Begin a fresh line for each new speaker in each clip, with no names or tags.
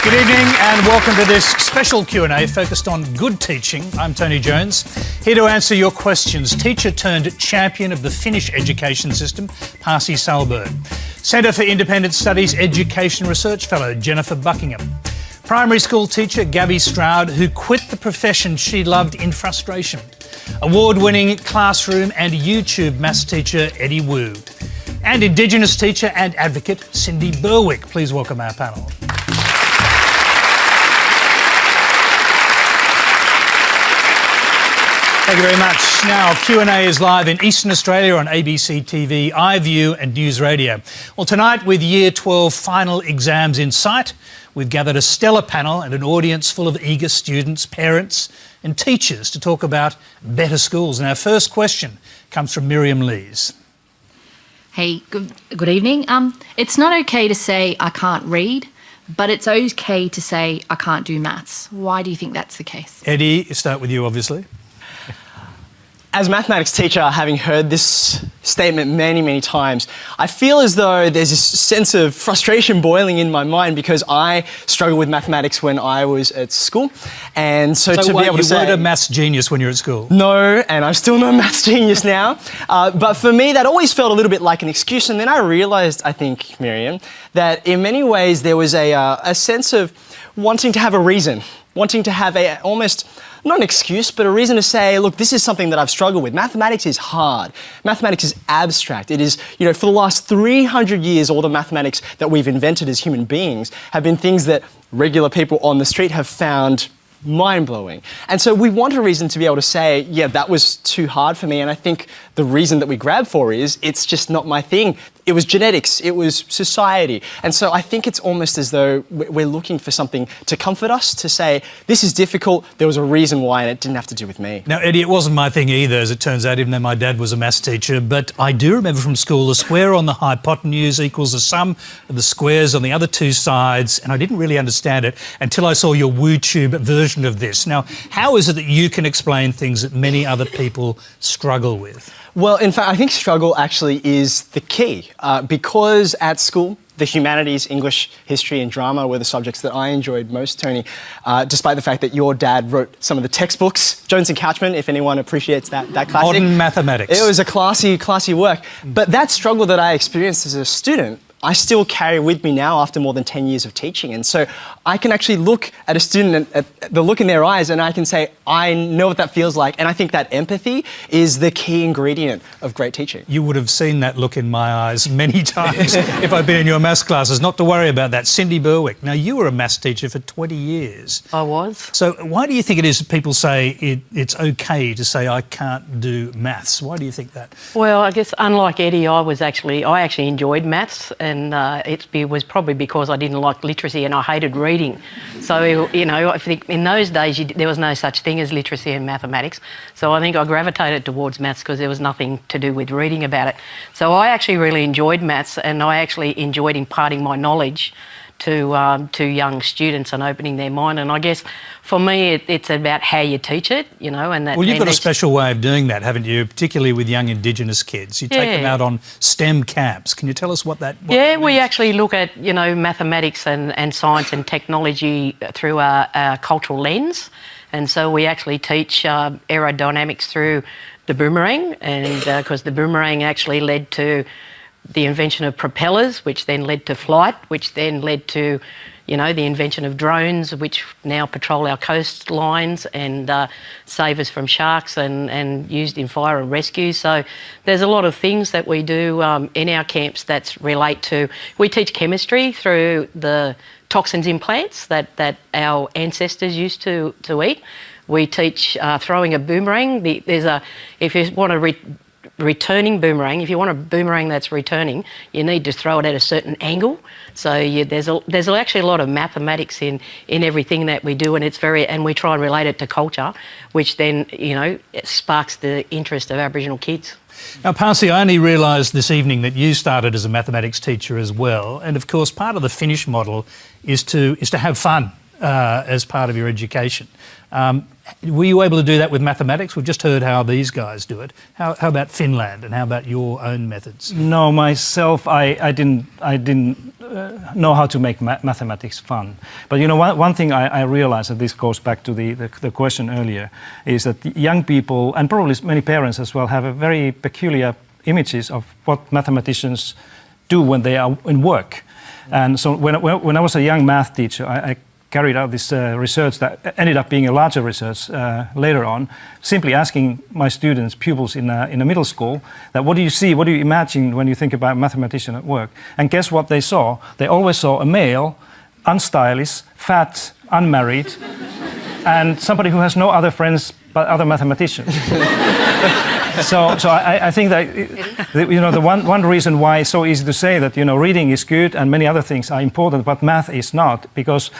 Good evening and welcome to this special Q&A focused on good teaching. I'm Tony Jones, here to answer your questions. Teacher turned champion of the Finnish education system, Pasi Sahlberg. Centre for Independent Studies Education Research Fellow, Jennifer Buckingham. Primary school teacher, Gabbie Stroud, who quit the profession she loved in frustration. Award-winning classroom and YouTube maths teacher, Eddie Wu. And Indigenous teacher and advocate, Cindy Berwick. Please welcome our panel. Thank you very much. Now, Q&A is live in Eastern Australia on ABC TV, iView and News Radio. Well, tonight, with Year 12 final exams in sight, we've gathered a stellar panel and an audience full of eager students, parents and teachers to talk about better schools. And our first question comes from Miriam Lees.
Hey, good evening. It's not okay to say I can't read, but it's okay to say I can't do maths. Why do you think that's the case?
Eddie, start with you, obviously.
As a mathematics teacher, having heard this statement many, many times, I feel as though there's this sense of frustration boiling in my mind because I struggled with mathematics when I was at school. And so to be able to say...
you weren't a maths genius when you were at school?
No, and I'm still not a maths genius now. But for me, that always felt a little bit like an excuse. And then I realised, I think, Miriam, that in many ways there was a sense of wanting to have a reason, wanting to have almost... not an excuse, but a reason to say, look, this is something that I've struggled with. Mathematics is hard. Mathematics is abstract. It is, for the last 300 years, all the mathematics that we've invented as human beings have been things that regular people on the street have found mind-blowing. And so we want a reason to be able to say, yeah, that was too hard for me. And I think the reason that we grab for is it's just not my thing. It was genetics, it was society. And so I think it's almost as though we're looking for something to comfort us, to say, this is difficult, there was a reason why, and it didn't have to do with me.
Now, Eddie, it wasn't my thing either, as it turns out, even though my dad was a maths teacher, but I do remember from school the square on the hypotenuse equals the sum of the squares on the other two sides, and I didn't really understand it until I saw your WooTube version of this. Now, how is it that you can explain things that many other people struggle with?
Well, in fact, I think struggle actually is the key, because at school, the humanities, English, history and drama were the subjects that I enjoyed most, Tony, despite the fact that your dad wrote some of the textbooks, Jones and Couchman, if anyone appreciates that classic.
Modern mathematics.
It was a classy work. But that struggle that I experienced as a student, I still carry with me now after more than 10 years of teaching. And so I can actually look at a student, at the look in their eyes, and I can say, I know what that feels like. And I think that empathy is the key ingredient of great teaching.
You would have seen that look in my eyes many times if I'd been in your maths classes. Not to worry about that. Cindy Berwick, now you were a maths teacher for 20 years.
I was.
So why do you think it is that people say it's okay to say I can't do maths? Why do you think that?
Well, I guess unlike Eddie, I actually enjoyed maths. And it was probably because I didn't like literacy and I hated reading. So, I think in those days there was no such thing as literacy and mathematics. So I think I gravitated towards maths because there was nothing to do with reading about it. So I actually really enjoyed maths, and I actually enjoyed imparting my knowledge to young students and opening their mind. And I guess for me it's about how you teach it, and that...
Well, you've got a special way of doing that, haven't you, particularly with young Indigenous kids. You take them out on STEM camps. Can you tell us what that means?
We actually look at, mathematics and science and technology through a cultural lens. And so we actually teach aerodynamics through the boomerang, and because the boomerang actually led to the invention of propellers, which then led to flight, which then led to, the invention of drones, which now patrol our coastlines and save us from sharks and used in fire and rescue. So there's a lot of things that we do in our camps that relate to... We teach chemistry through the toxins in plants that our ancestors used to eat. We teach throwing a boomerang. If you want a returning boomerang, if you want a boomerang that's returning, you need to throw it at a certain angle. So there's actually a lot of mathematics in everything that we do, and we try and relate it to culture, which then it sparks the interest of Aboriginal kids.
Now, Pasi, I only realised this evening that you started as a mathematics teacher as well, and of course part of the Finnish model is to have fun as part of your education. Were you able to do that with mathematics? We've just heard how these guys do it. How about Finland, and how about your own methods?
No, myself, I didn't know how to make mathematics fun. But you know, one thing I realized, and this goes back to the question earlier, is that young people, and probably many parents as well, have a very peculiar images of what mathematicians do when they are in work. And so when I was a young math teacher, I carried out this research that ended up being a larger research later on, simply asking my students, pupils in a middle school, that what do you see, what do you imagine when you think about a mathematician at work? And guess what they saw? They always saw a male, unstylish, fat, unmarried, and somebody who has no other friends but other mathematicians. So I think that, you know, the one reason why it's so easy to say that, you know, reading is good and many other things are important, but math is not, because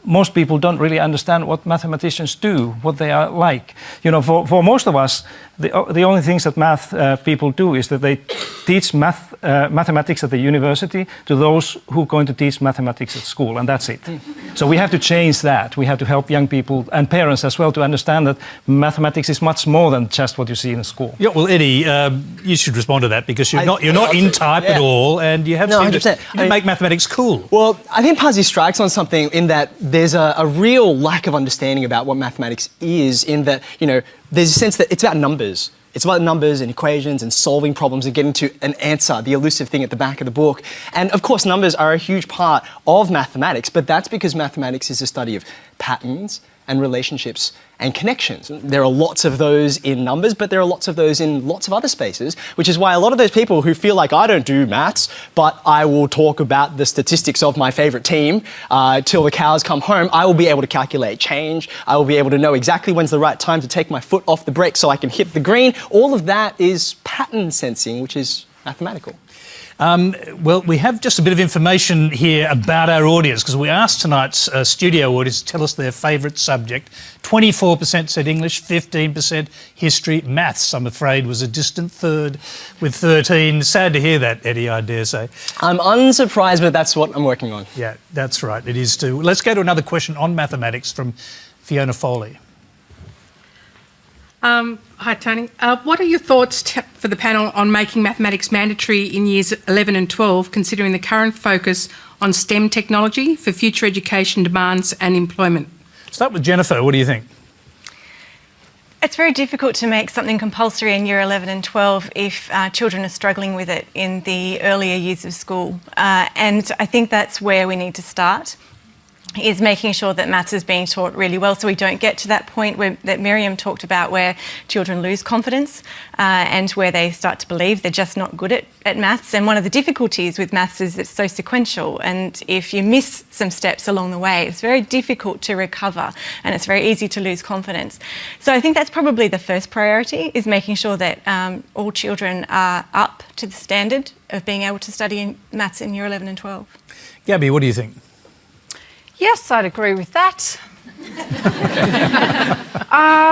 most people don't really understand what mathematicians do, what they are like. You know, for most of us, the only things that math people do is that they teach mathematics at the university to those who are going to teach mathematics at school, and that's it. So we have to change that. We have to help young people and parents as well to understand that mathematics is much more than just what you see in school.
Yeah, well, Eddie, you should respond to that, because you're not in type at all, and you have to make mathematics cool.
Well, I think Pasi strikes on something in that there's a real lack of understanding about what mathematics is, in that, you know, there's a sense that it's about numbers. It's about numbers and equations and solving problems and getting to an answer, the elusive thing at the back of the book. And of course, numbers are a huge part of mathematics, but that's because mathematics is a study of patterns and relationships and connections. There are lots of those in numbers, but there are lots of those in lots of other spaces, which is why a lot of those people who feel like, I don't do maths, but I will talk about the statistics of my favourite team till the cows come home, I will be able to calculate change, I will be able to know exactly when's the right time to take my foot off the brake so I can hit the green. All of that is pattern sensing, which is mathematical.
Well, we have just a bit of information here about our audience, because we asked tonight's studio audience to tell us their favourite subject. 24% said English, 15% history. Maths, I'm afraid, was a distant third with 13. Sad to hear that, Eddie, I dare say.
I'm unsurprised, but that's what I'm working on.
Yeah, that's right, it is too. Let's go to another question on mathematics from Fiona Foley.
Hi, Tony. What are your thoughts for the panel on making mathematics mandatory in years 11 and 12, considering the current focus on STEM technology for future education demands and employment?
Start with Jennifer. What do you think?
It's very difficult to make something compulsory in year 11 and 12 if children are struggling with it in the earlier years of school. And I think that's where we need to start, is making sure that maths is being taught really well, so we don't get to that point that Miriam talked about, where children lose confidence and where they start to believe they're just not good at maths. And one of the difficulties with maths is it's so sequential, and if you miss some steps along the way, it's very difficult to recover and it's very easy to lose confidence. So I think that's probably the first priority, is making sure that all children are up to the standard of being able to study maths in year 11 and 12.
Gabbie, what do you think?
Yes, I'd agree with that.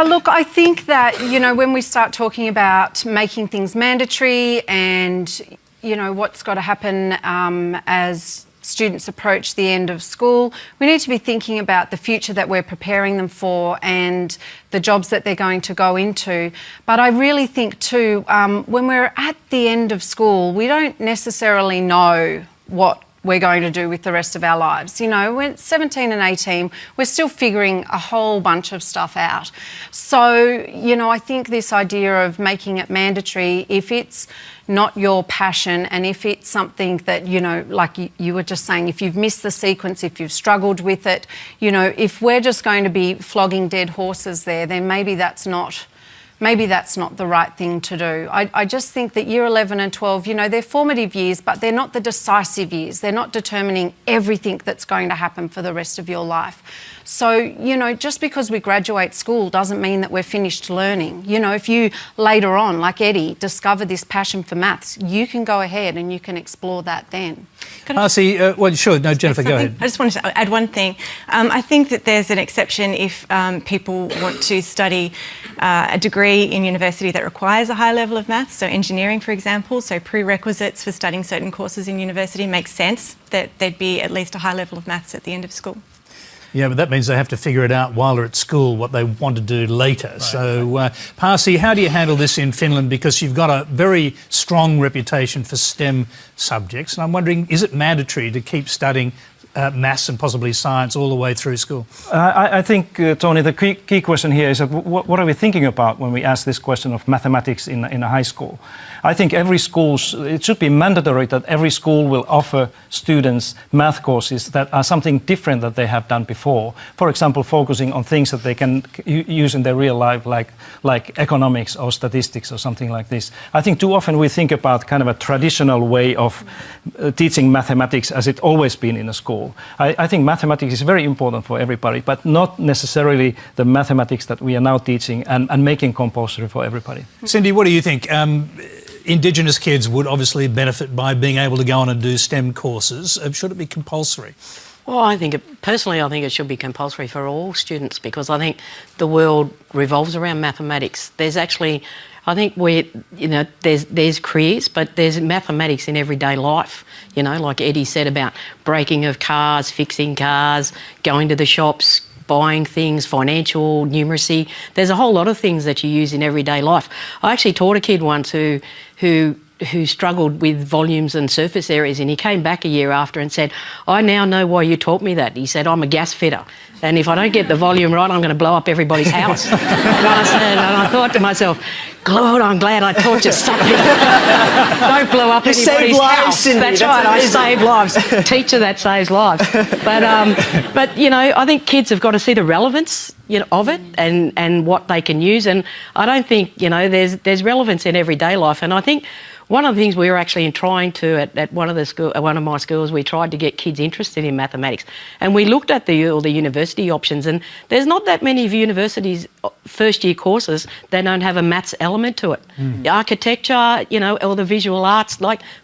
Look, I think that, you know, when we start talking about making things mandatory and, you know, what's got to happen as students approach the end of school, we need to be thinking about the future that we're preparing them for and the jobs that they're going to go into. But I really think too, when we're at the end of school, we don't necessarily know what we're going to do with the rest of our lives. You know, we're 17 and 18, we're still figuring a whole bunch of stuff out. So, you know, I think this idea of making it mandatory, if it's not your passion and if it's something that, you know, like you were just saying, if you've missed the sequence, if you've struggled with it, you know, if we're just going to be flogging dead horses there, then maybe that's not the right thing to do. I just think that year 11 and 12, you know, they're formative years, but they're not the decisive years. They're not determining everything that's going to happen for the rest of your life. So, you know, just because we graduate school doesn't mean that we're finished learning. You know, if you later on, like Eddie, discover this passion for maths, you can go ahead and you can explore that then.
Pasi, well, sure. No, Jennifer, go ahead.
I just wanted to add one thing. I think that there's an exception if people want to study a degree in university that requires a high level of maths, so engineering, for example, so prerequisites for studying certain courses in university makes sense that there'd be at least a high level of maths at the end of school.
Yeah, but that means they have to figure it out while they're at school, what they want to do later. Right. So, Pasi, how do you handle this in Finland? Because you've got a very strong reputation for STEM subjects, and I'm wondering, is it mandatory to keep studying maths and possibly science all the way through school?
I think, Tony, the key question here is that what are we thinking about when we ask this question of mathematics in a high school? I think it should be mandatory that every school will offer students math courses that are something different that they have done before. For example, focusing on things that they can use in their real life, like economics or statistics or something like this. I think too often we think about kind of a traditional way of teaching mathematics as it's always been in a school. I think mathematics is very important for everybody, but not necessarily the mathematics that we are now teaching and making compulsory for everybody.
Cindy, what do you think? Indigenous kids would obviously benefit by being able to go on and do STEM courses. Should it be compulsory?
Well, personally, I think it should be compulsory for all students, because I think the world revolves around mathematics. There's actually, I think there's careers, but there's mathematics in everyday life. You know, like Eddie said about braking of cars, fixing cars, going to the shops, buying things, financial numeracy. There's a whole lot of things that you use in everyday life. I actually taught a kid once who struggled with volumes and surface areas, and he came back a year after and said, I now know why you taught me that. He said, I'm a gas fitter, and if I don't get the volume right, I'm going to blow up everybody's house. and I thought to myself, God, I'm glad I taught you something. Don't blow up anybody's house.
Cindy.
That's right, I save lives. Teacher that saves lives. But you know, I think kids have got to see the relevance of it and what they can use. And I don't think, there's relevance in everyday life. And I think one of the things we were actually trying to, at one of my schools, we tried to get kids interested in mathematics. And we looked at all the university options, and there's not that many of universities' first-year courses that don't have a maths element to it. The architecture, or the visual arts,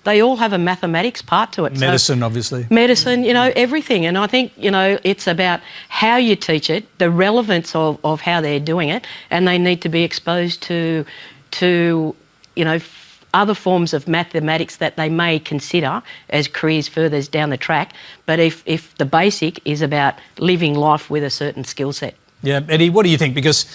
they all have a mathematics part to it.
Medicine, obviously.
Medicine, everything. And I think, it's about how you teach it, the relevance of how they're doing it, and they need to be exposed to other forms of mathematics that they may consider as careers further down the track. But if the basic is about living life with a certain skill set.
Yeah, Eddie, what do you think? Because,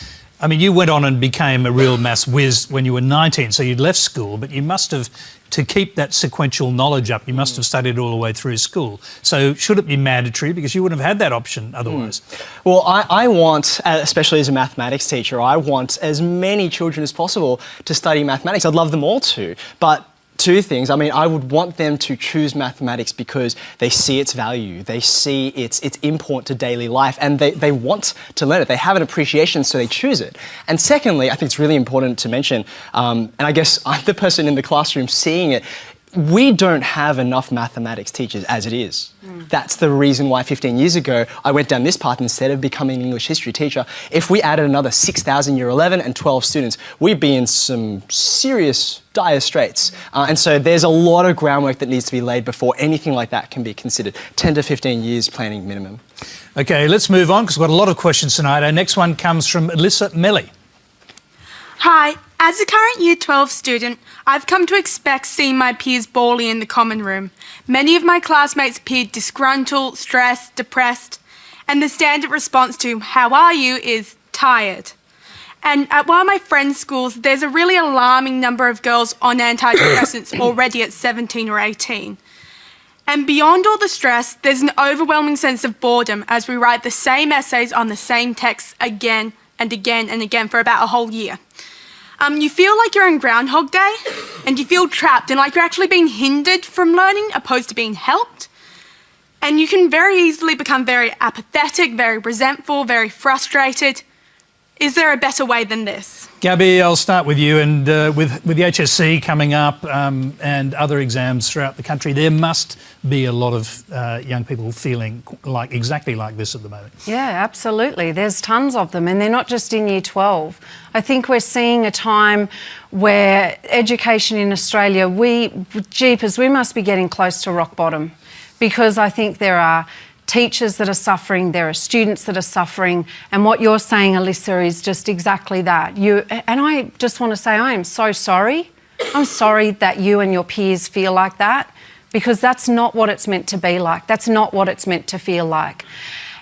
you went on and became a real maths whiz when you were 19, so you'd left school, but you must have, to keep that sequential knowledge up, you must have studied all the way through school. So should it be mandatory? Because you wouldn't have had that option otherwise.
Well, I want, especially as a mathematics teacher, I want as many children as possible to study mathematics. I'd love them all to, but two things. I would want them to choose mathematics because they see its value, they see its import to daily life, and they want to learn it. They have an appreciation, so they choose it. And secondly, I think it's really important to mention, and I guess I'm the person in the classroom seeing it, we don't have enough mathematics teachers as it is. That's the reason why 15 years ago I went down this path instead of becoming an English history teacher. If we added another 6,000 year 11 and 12 students, we'd be in some serious dire straits. And so there's a lot of groundwork that needs to be laid before anything like that can be considered. 10 to 15 years planning minimum.
Okay, let's move on because we've got a lot of questions tonight. Our next one comes from Alyssa Melly.
Hi. As a current Year 12 student, I've come to expect seeing my peers bawling in the common room. Many of my classmates appeared disgruntled, stressed, depressed, and the standard response to "how are you" is "tired." And at one of my friends' schools, there's a really alarming number of girls on antidepressants already at 17 or 18. And beyond all the stress, there's an overwhelming sense of boredom as we write the same essays on the same texts again and again and again for about a whole year. You feel like you're in Groundhog Day, and you feel trapped and like you're actually being hindered from learning opposed to being helped. And you can very easily become very apathetic, very resentful, very frustrated. Is there a better way than this?
Gabbie, I'll start with you. And with the HSC coming up and other exams throughout the country, there must be a lot of young people feeling exactly like this at the moment.
Yeah, absolutely. There's tons of them, and they're not just in Year 12. I think we're seeing a time where education in Australia, we must be getting close to rock bottom, because I think there are teachers that are suffering, there are students that are suffering, and what you're saying, Alyssa, is just exactly that. And I just want to say I am so sorry. I'm sorry that you and your peers feel like that, because that's not what it's meant to be like. That's not what it's meant to feel like.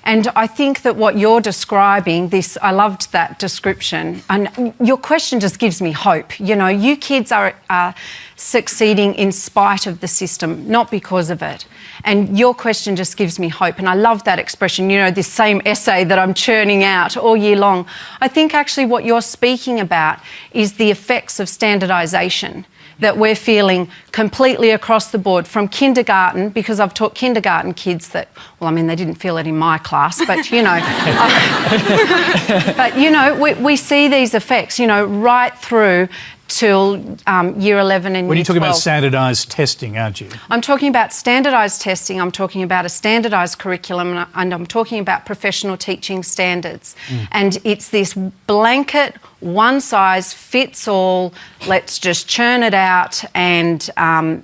And I think that what you're describing, I loved that description. And your question just gives me hope. You know, you kids are succeeding in spite of the system, not because of it. And your question just gives me hope. And I love that expression, you know, this same essay that I'm churning out all year long. I think actually what you're speaking about is the effects of standardisation that we're feeling completely across the board from kindergarten, because I've taught kindergarten kids that, well, I mean, they didn't feel it in my class, but, you know, but, you know, we see these effects, you know, right through till year 11 and
when
year
you're talking
12.
about standardised testing, aren't you?
I'm talking about standardised testing, I'm talking about a standardised curriculum, and I'm talking about professional teaching standards. And it's this blanket, one-size-fits-all, let's just churn it out and,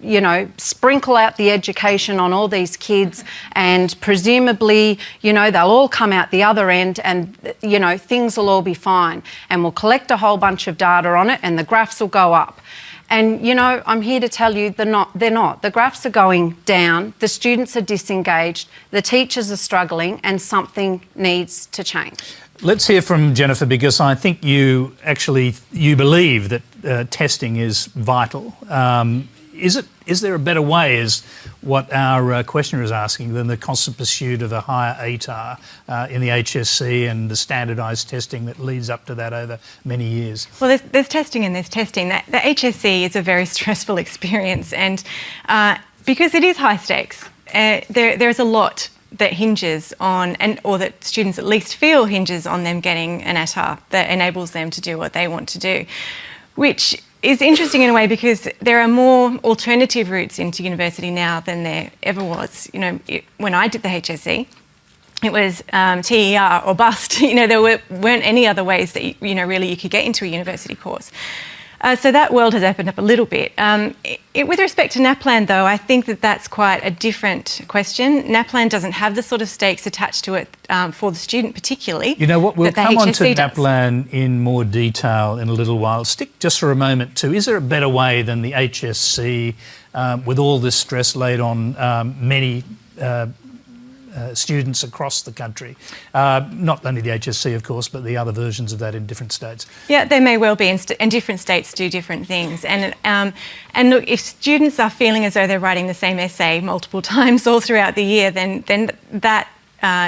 you know, sprinkle out the education on all these kids, and presumably, you know, they'll all come out the other end and, you know, things will all be fine. And we'll collect a whole bunch of data on it and the graphs will go up. And, you know, I'm here to tell you they're not. The graphs are going down, the students are disengaged, the teachers are struggling, and something needs to change.
Let's hear from Jennifer, because I think you believe that testing is vital. Is there a better way, is what our questioner is asking, than the constant pursuit of a higher ATAR in the HSC and the standardised testing that leads up to that over many years?
Well, there's testing and there's testing. The HSC is a very stressful experience, and because it is high stakes, there's a lot that hinges on, or that students at least feel hinges on them getting an ATAR that enables them to do what they want to do, which is interesting in a way because there are more alternative routes into university now than there ever was. You know, when I did the HSC, it was TER or bust. You know, there weren't any other ways that, you know, really you could get into a university course. So that world has opened up a little bit. With respect to NAPLAN, though, I think that that's quite a different question. NAPLAN doesn't have the sort of stakes attached to it for the student particularly.
You know what, we'll come on to
HSC
NAPLAN in more detail in a little while. Stick just for a moment to, is there a better way than the HSC with all this stress laid on many students across the country? Not only the HSC, of course, but the other versions of that in different states. Yeah,
they may well be, and different states do different things. And look, if students are feeling as though they're writing the same essay multiple times all throughout the year, then that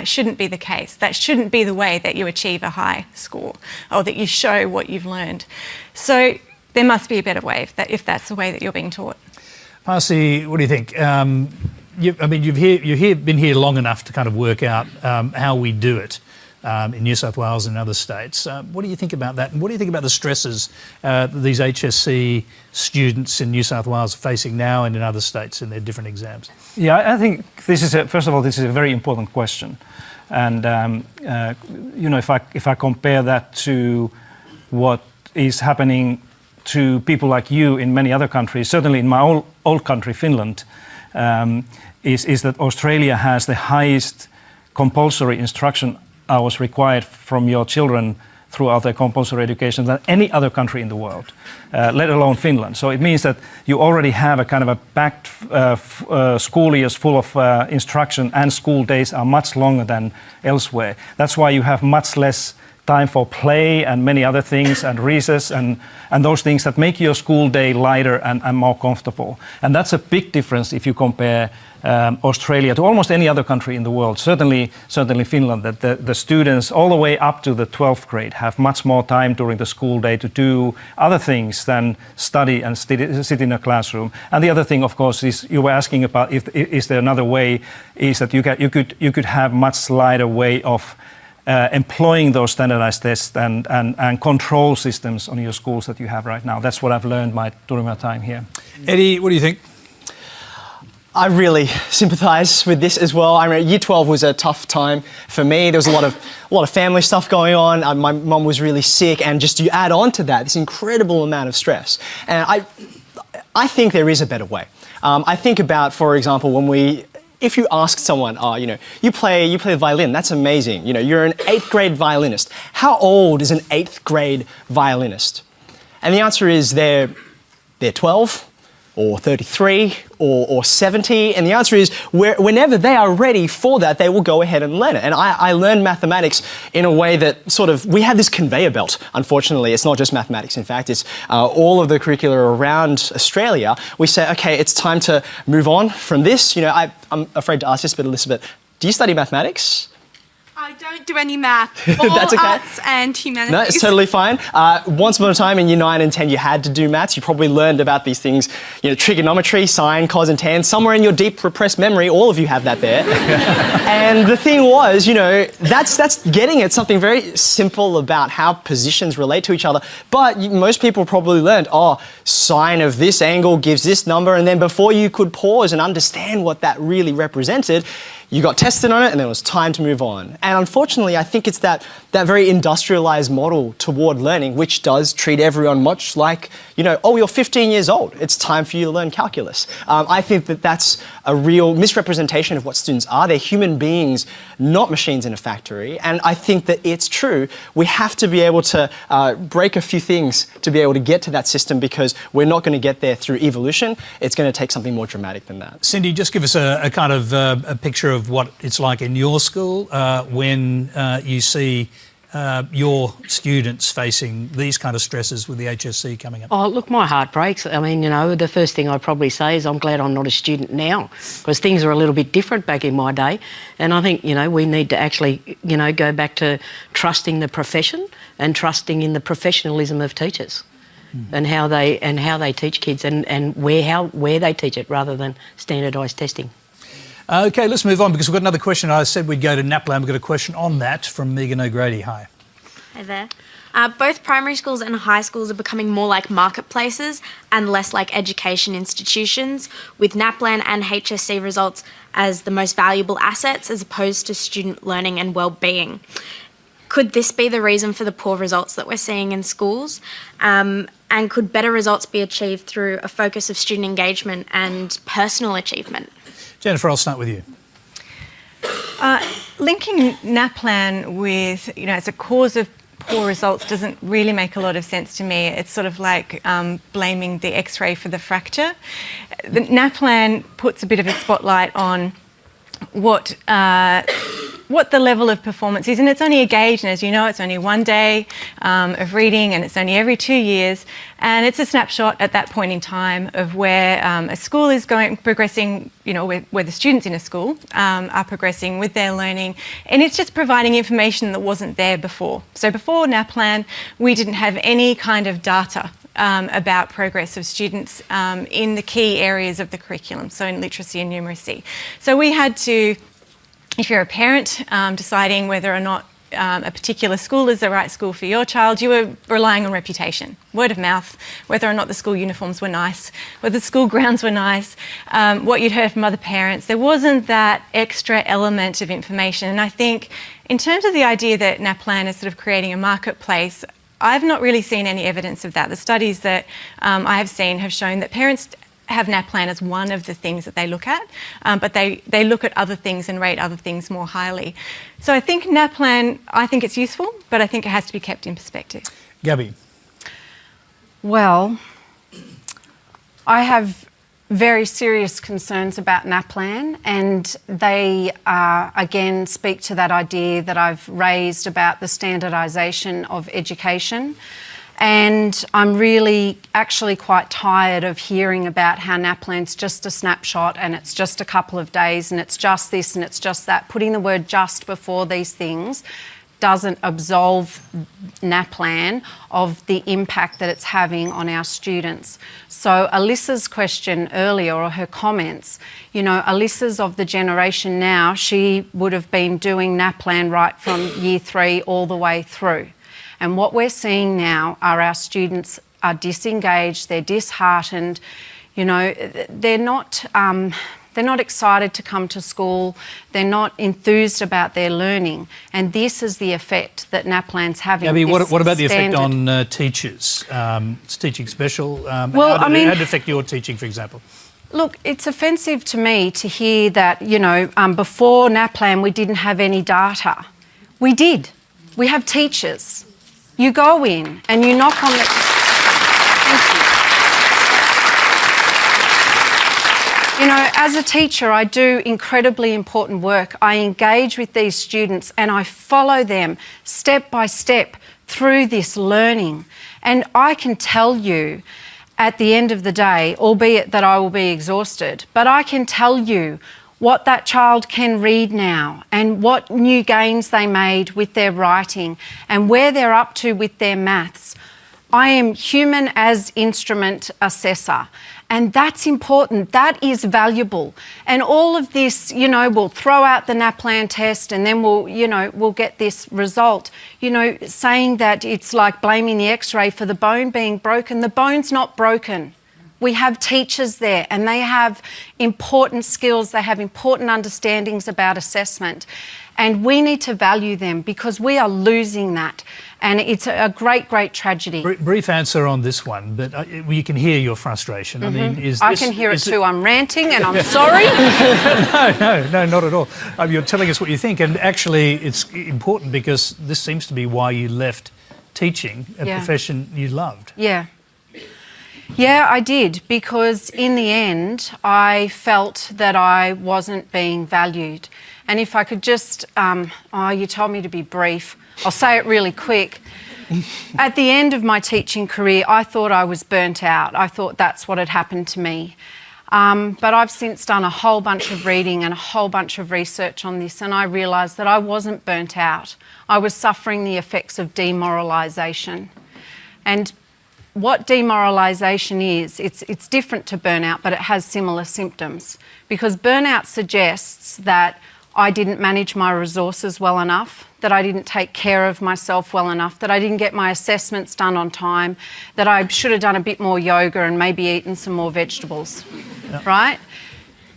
shouldn't be the case. That shouldn't be the way that you achieve a high score or that you show what you've learned. So there must be a better way if that's the way that you're being taught.
Pasi, what do you think? You've been here long enough to kind of work out how we do it in New South Wales and other states. What do you think about that? And what do you think about the stresses that these HSC students in New South Wales are facing now and in other states in their different exams?
Yeah, I think this is first of all, this is a very important question. And, you know, if I compare that to what is happening to people like you in many other countries, certainly in my old country, Finland, is that Australia has the highest compulsory instruction hours required from your children throughout their compulsory education than any other country in the world, let alone Finland. So it means that you already have a kind of a packed school years full of instruction, and school days are much longer than elsewhere. That's why you have much less time for play and many other things, and recess and those things that make your school day lighter and more comfortable. And that's a big difference if you compare Australia to almost any other country in the world, certainly Finland, that the students all the way up to the 12th grade have much more time during the school day to do other things than study and sit in a classroom. And the other thing, of course, is you were asking about is there another way, is that you could have much lighter way of employing those standardized tests and control systems on your schools that you have right now. That's what I've learned during my time here.
Eddie, what do you think?
I really sympathise with this as well. I mean, Year 12 was a tough time for me. There was a lot of family stuff going on. My mum was really sick, and just you add on to that this incredible amount of stress. And I think there is a better way. I think about, for example, if you ask someone, you know, you play the violin, that's amazing. You know, you're an 8th grade violinist. How old is an 8th grade violinist? And the answer is they're 12, or 33 or 70? And the answer is whenever they are ready for that, they will go ahead and learn it. And I learned mathematics in a way that sort of, we have this conveyor belt, unfortunately. It's not just mathematics, in fact, it's all of the curricula around Australia. We say, okay, it's time to move on from this. You know, I'm afraid to ask this, but Elizabeth, do you study mathematics?
I don't do any math. All
That's okay.
arts and humanities.
No, it's totally fine. Once upon a time in year 9 and 10, you had to do maths. You probably learned about these things, you know, trigonometry, sine, cos and tan. Somewhere in your deep repressed memory, all of you have that there. And the thing was, you know, that's getting at something very simple about how positions relate to each other. But most people probably learned, oh, sine of this angle gives this number. And then before you could pause and understand what that really represented, you got tested on it and then it was time to move on. And unfortunately, I think it's that very industrialised model toward learning, which does treat everyone much like, you know, oh, you're 15 years old, it's time for you to learn calculus. I think that that's a real misrepresentation of what students are. They're human beings, not machines in a factory. And I think that it's true. We have to be able to break a few things to be able to get to that system, because we're not going to get there through evolution. It's going to take something more dramatic than that.
Cindy, just give us a kind of a picture of what it's like in your school when you see your students facing these kind of stresses with the HSC coming up.
Oh, look, my heart breaks. I mean, you know, the first thing I'd probably say is I'm glad I'm not a student now, because things are a little bit different back in my day. And I think, you know, we need to actually, you know, go back to trusting the profession and trusting in the professionalism of teachers. And how they teach kids and where they teach it, rather than standardised testing.
Okay, let's move on, because we've got another question. I said we'd go to NAPLAN. We've got a question on that from Megan O'Grady. Hi.
Hi there. Both primary schools and high schools are becoming more like marketplaces and less like education institutions, with NAPLAN and HSC results as the most valuable assets as opposed to student learning and well-being. Could this be the reason for the poor results that we're seeing in schools? And could better results be achieved through a focus of student engagement and personal achievement?
Jennifer, I'll start with you.
Linking NAPLAN with, you know, as a cause of poor results doesn't really make a lot of sense to me. It's sort of like blaming the X-ray for the fracture. The NAPLAN puts a bit of a spotlight on what the level of performance is, and it's only a gauge, and as you know, it's only 1 day of reading, and it's only every 2 years, and it's a snapshot at that point in time of where a school is progressing, you know, where the students in a school are progressing with their learning, and it's just providing information that wasn't there before. So before NAPLAN, we didn't have any kind of data about progress of students in the key areas of the curriculum, so in literacy and numeracy. So we had to, if you're a parent deciding whether or not a particular school is the right school for your child, you were relying on reputation, word of mouth, whether or not the school uniforms were nice, whether the school grounds were nice, what you'd heard from other parents. There wasn't that extra element of information. And I think in terms of the idea that NAPLAN is sort of creating a marketplace, I've not really seen any evidence of that. The studies that I have seen have shown that parents have NAPLAN as one of the things that they look at, but they look at other things and rate other things more highly. So I think NAPLAN, I think it's useful, but I think it has to be kept in perspective.
Gabbie.
Well, I have very serious concerns about NAPLAN, and they again speak to that idea that I've raised about the standardization of education. And I'm really actually quite tired of hearing about how NAPLAN's just a snapshot and it's just a couple of days and it's just this and it's just that. Putting the word just before these things doesn't absolve NAPLAN of the impact that it's having on our students. So Alyssa's question earlier, or her comments, you know, Alyssa's of the generation now, she would have been doing NAPLAN right from year 3 all the way through. And what we're seeing now are our students are disengaged, they're disheartened, you know, they're not excited to come to school, they're not enthused about their learning, and this is the effect that NAPLAN's having.
Gabbie, what about the effect on teachers? It's teaching special.
Well,
how did it affect your teaching, for example?
Look, it's offensive to me to hear that, you know, before NAPLAN we didn't have any data. We did. We have teachers. You go in and you knock on the... Thank you. as a teacher, I do incredibly important work. I engage with these students and I follow them step by step through this learning. And I can tell you at the end of the day, albeit that I will be exhausted, but I can tell you what that child can read now and what new gains they made with their writing and where they're up to with their maths. I am human as instrument assessor, and that's important. That is valuable. And all of this, you know, we'll throw out the NAPLAN test and then we'll get this result. You know, saying that it's like blaming the X-ray for the bone being broken. The bone's not broken. We have teachers there and they have important skills, they have important understandings about assessment, and we need to value them because we are losing that, and it's a great, great tragedy.
Brief answer on this one, but you can hear your frustration. I mean,
I can hear it too. I'm ranting and I'm sorry.
No, not at all. You're telling us what you think, and actually it's important because this seems to be why you left teaching, a profession you loved.
Yeah, I did, because in the end, I felt that I wasn't being valued. And if I could just, you told me to be brief, I'll say it really quick. At the end of my teaching career, I thought I was burnt out. I thought that's what had happened to me. But I've since done a whole bunch of reading and a whole bunch of research on this, and I realised that I wasn't burnt out. I was suffering the effects of demoralisation. And what demoralisation is, it's different to burnout, but it has similar symptoms. Because burnout suggests that I didn't manage my resources well enough, that I didn't take care of myself well enough, that I didn't get my assessments done on time, that I should have done a bit more yoga and maybe eaten some more vegetables, right?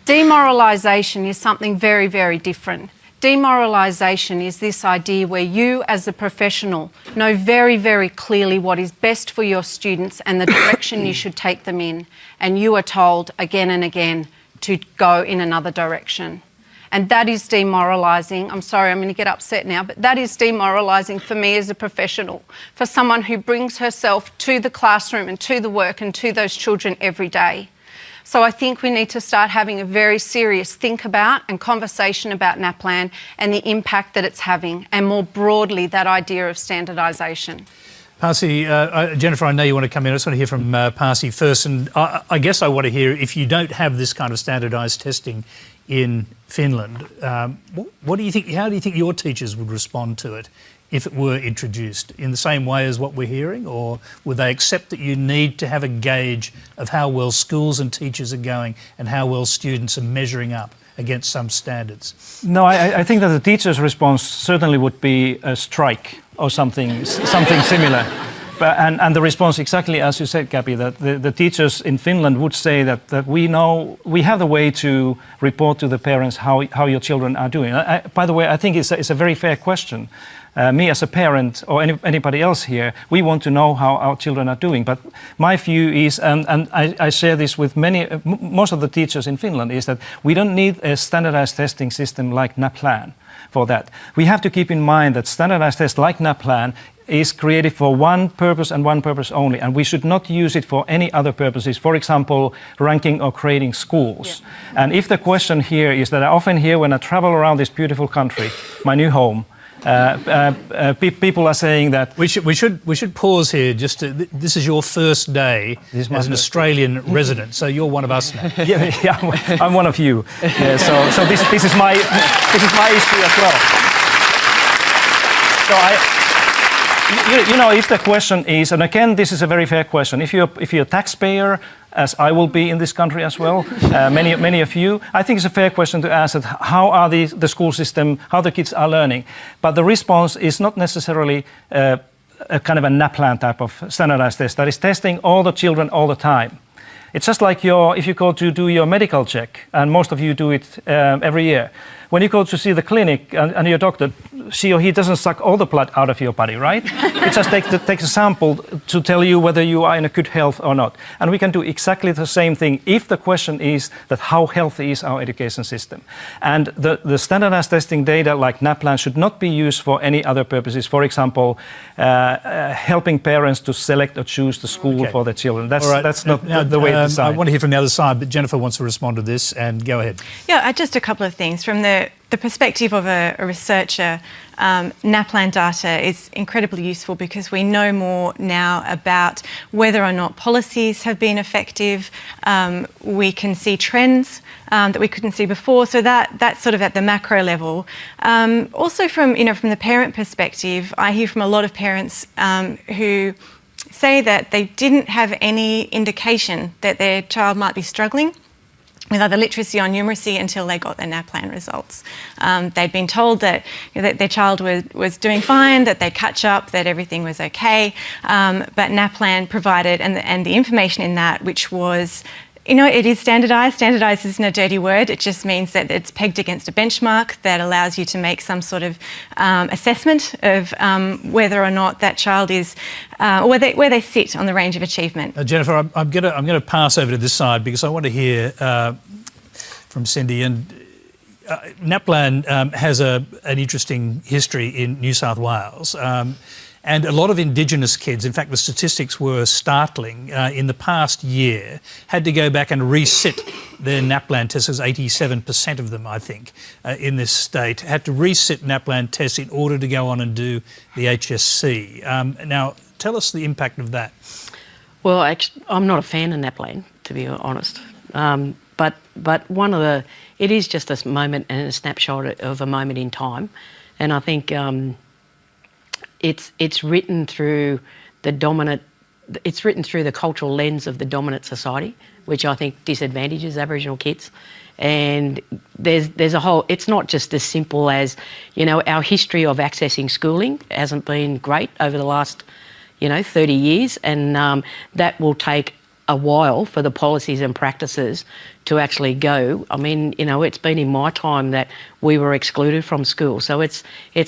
Demoralisation is something very, very different. Demoralisation is this idea where you as a professional know very, very clearly what is best for your students and the direction you should take them in, and you are told again and again to go in another direction. And that is demoralising. I'm sorry, I'm going to get upset now, but that is demoralising for me as a professional, for someone who brings herself to the classroom and to the work and to those children every day. So I think we need to start having a very serious think about and conversation about NAPLAN and the impact that it's having, and more broadly that idea of standardisation.
Pasi, Jennifer, I know you want to come in. I just want to hear from Pasi first, and I guess I want to hear, if you don't have this kind of standardised testing in Finland, what do you think? How do you think your teachers would respond to it if it were introduced, in the same way as what we're hearing, or would they accept that you need to have a gauge of how well schools and teachers are going and how well students are measuring up against some standards?
No, I think that the teachers' response certainly would be a strike or something similar. And the response, exactly as you said, Gabbie, that the teachers in Finland would say that we have the way to report to the parents how your children are doing. By the way, I think it's a very fair question. Me as a parent or anybody else here, we want to know how our children are doing. But my view is, and I share this with most of the teachers in Finland, is that we don't need a standardized testing system like NAPLAN for that. We have to keep in mind that standardized tests like NAPLAN is created for one purpose and one purpose only, and we should not use it for any other purposes, for example, ranking or grading schools. Yeah. And if the question here is that I often hear when I travel around this beautiful country, my new home, people are saying that
we should pause here. This is your first day as an Australian resident, so you're one of us now.
yeah, I'm one of you. Yeah, so this is my issue as well. So you know, if the question is, and again, this is a very fair question. If you're a taxpayer, as I will be in this country as well, many of you, I think it's a fair question to ask that how are the school system, how the kids are learning. But the response is not necessarily a kind of a NAPLAN type of standardized test that is testing all the children all the time. It's just like if you go to do your medical check, and most of you do it every year. when you go to see the clinic and your doctor, she or he doesn't suck all the blood out of your body, right? It just takes a sample to tell you whether you are in a good health or not. And we can do exactly the same thing if the question is that how healthy is our education system. And the standardized testing data like NAPLAN should not be used for any other purposes. For example, helping parents to select or choose the school for their children. That's not the way to design.
I want to hear from the other side, but Jennifer wants to respond to this, and go ahead.
Yeah, just a couple of things. From the perspective of a researcher, NAPLAN data is incredibly useful because we know more now about whether or not policies have been effective. We can see trends that we couldn't see before, so that's sort of at the macro level. Also from the parent perspective, I hear from a lot of parents who say that they didn't have any indication that their child might be struggling with either literacy or numeracy until they got their NAPLAN results. They'd been told that their child was doing fine, that they'd catch up, that everything was okay, but NAPLAN provided, and the information in that, which was, it is standardised. Standardised isn't a dirty word. It just means that it's pegged against a benchmark that allows you to make some sort of assessment of whether or not that child is, where they sit on the range of achievement.
Jennifer, I'm going to pass over to this side because I want to hear from Cindy. And NAPLAN has an interesting history in New South Wales. And a lot of Indigenous kids, in fact, the statistics were startling, in the past year, had to go back and resit their NAPLAN tests. 87% of them, I think, in this state, had to resit NAPLAN tests in order to go on and do the HSC. Now, tell us the impact of that.
Well, actually, I'm not a fan of NAPLAN, to be honest. But it is just a moment and a snapshot of a moment in time. And I think it's written through the cultural lens of the dominant society, which I think disadvantages Aboriginal kids. And there's a whole, it's not just as simple as, our history of accessing schooling hasn't been great over the last, 30 years, and that will take a while for the policies and practices to actually go. I mean, it's been in my time that we were excluded from school, so it's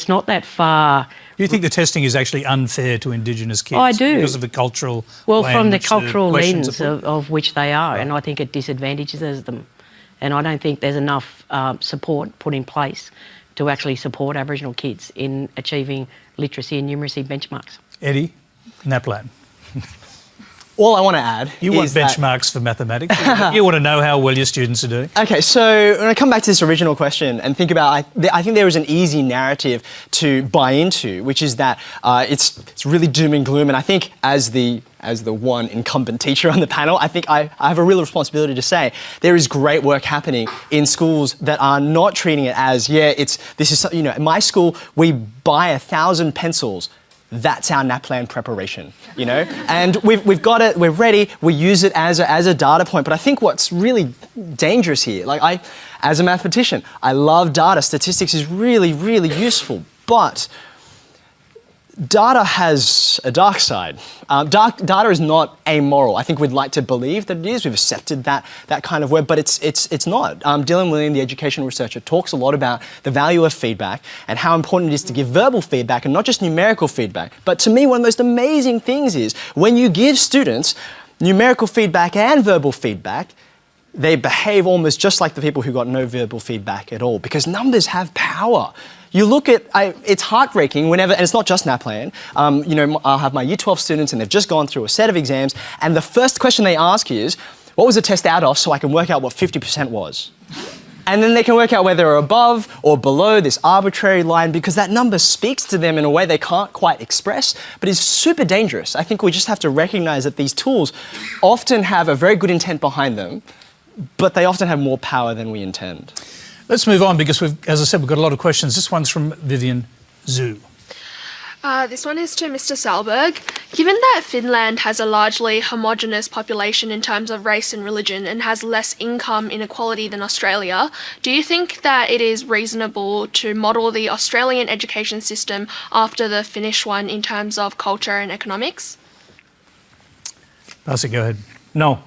not that far.
Do you think the testing is actually unfair to Indigenous kids?
I do.
Because of the cultural
from the cultural lens of which they are, and I think it disadvantages them. And I don't think there's enough support put in place to actually support Aboriginal kids in achieving literacy and numeracy benchmarks.
Eddie, NAPLAN.
All I want to add
You want benchmarks for mathematics. You want to know how well your students are doing.
Okay, so when I come back to this original question and think about, I think there is an easy narrative to buy into, which is that it's really doom and gloom. And I think as the one incumbent teacher on the panel, I think I have a real responsibility to say there is great work happening in schools that are not treating it as, in my school, we buy 1,000 pencils. That's our NAPLAN preparation, And we've got it, we're ready, we use it as a data point. But I think what's really dangerous here, as a mathematician, I love data. Statistics is really, really useful. But data has a dark side. Data is not amoral. I think we'd like to believe that it is. We've accepted that kind of word, but it's not. Dylan William, the education researcher, talks a lot about the value of feedback and how important it is to give verbal feedback and not just numerical feedback. But to me, one of the most amazing things is when you give students numerical feedback and verbal feedback, they behave almost just like the people who got no verbal feedback at all, because numbers have power. You look at, it's heartbreaking whenever, and it's not just NAPLAN, I'll have my Year 12 students and they've just gone through a set of exams, and the first question they ask is, what was the test out of, so I can work out what 50% was? And then they can work out whether they're above or below this arbitrary line, because that number speaks to them in a way they can't quite express, but is super dangerous. I think we just have to recognise that these tools often have a very good intent behind them, but they often have more power than we intend.
Let's move on because as I said, we've got a lot of questions. This one's from Vivian Zhu.
This one is to Mr. Sahlberg. Given that Finland has a largely homogenous population in terms of race and religion and has less income inequality than Australia, do you think that it is reasonable to model the Australian education system after the Finnish one in terms of culture and economics?
Pasi, go ahead.
No.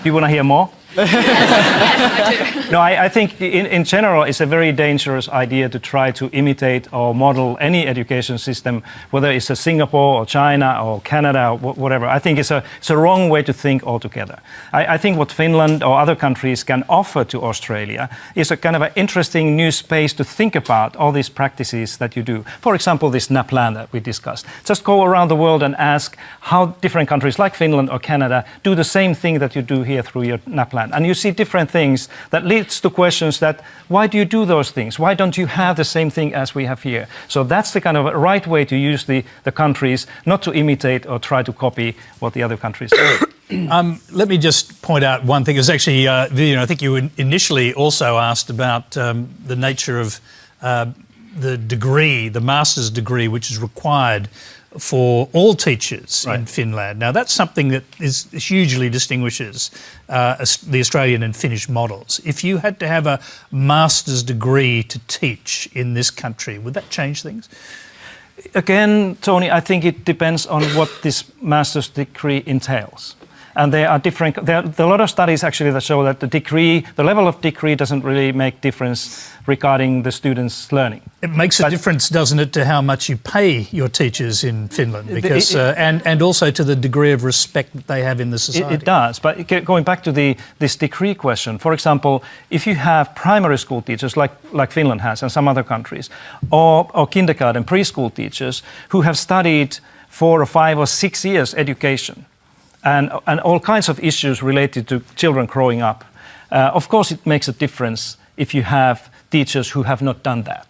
Do you want to hear more? No, I think in general it's a very dangerous idea to try to imitate or model any education system, whether it's a Singapore or China or Canada or whatever. I think it's a wrong way to think altogether. I think what Finland or other countries can offer to Australia is a kind of an interesting new space to think about all these practices that you do. For example, this NAPLAN that we discussed. Just go around the world and ask how different countries like Finland or Canada do the same thing that you do here through your NAPLAN. And you see different things that leads to questions that, why do you do those things? Why don't you have the same thing as we have here? So that's the kind of right way to use the countries, not to imitate or try to copy what the other countries do.
Let me just point out one thing. It was actually, I think you initially also asked about the nature of the degree, the master's degree, which is required for all teachers in Finland. Now, that's something that hugely distinguishes the Australian and Finnish models. If you had to have a master's degree to teach in this country, would that change things?
Again, Tony, I think it depends on what this master's degree entails. And there are a lot of studies actually that show that the level of degree doesn't really make difference regarding the students' learning.
It makes a difference, doesn't it, to how much you pay your teachers in Finland, because and also to the degree of respect that they have in the society.
It does, but going back to this degree question, for example, if you have primary school teachers like Finland has and some other countries, or kindergarten, preschool teachers who have studied 4 or 5 or 6 years education, and all kinds of issues related to children growing up. Of course, it makes a difference if you have teachers who have not done that.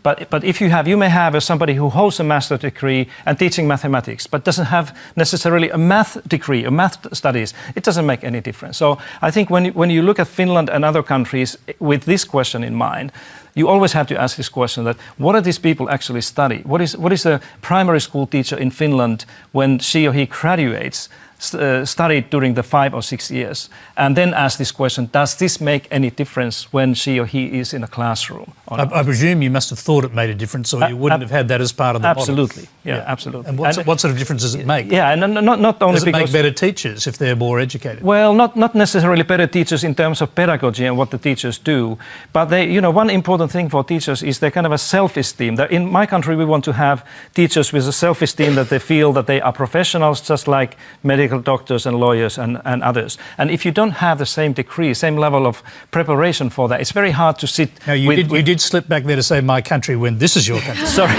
But if you may have somebody who holds a master's degree and teaching mathematics, but doesn't have necessarily a math degree, a math studies, it doesn't make any difference. So I think when you look at Finland and other countries with this question in mind, you always have to ask this question that what do these people actually study? What is a primary school teacher in Finland when she or he graduates, studied during the 5 or 6 years, and then ask this question, does this make any difference when she or he is in a classroom?
I presume you must have thought it made a difference, or you wouldn't have had that as part of the
absolutely.
model.
Yeah, absolutely.
And what sort of difference does it make?
Yeah, and not only
does it
because...
make better teachers if they're more educated?
Well, not necessarily better teachers in terms of pedagogy and what the teachers do, but one important thing for teachers is their kind of a self-esteem. In my country, we want to have teachers with a self-esteem that they feel that they are professionals just like medical doctors and lawyers and others. And if you don't have the same degree, same level of preparation for that, it's very hard to sit
now, you did slip back there to say my country when this is your country.
Sorry.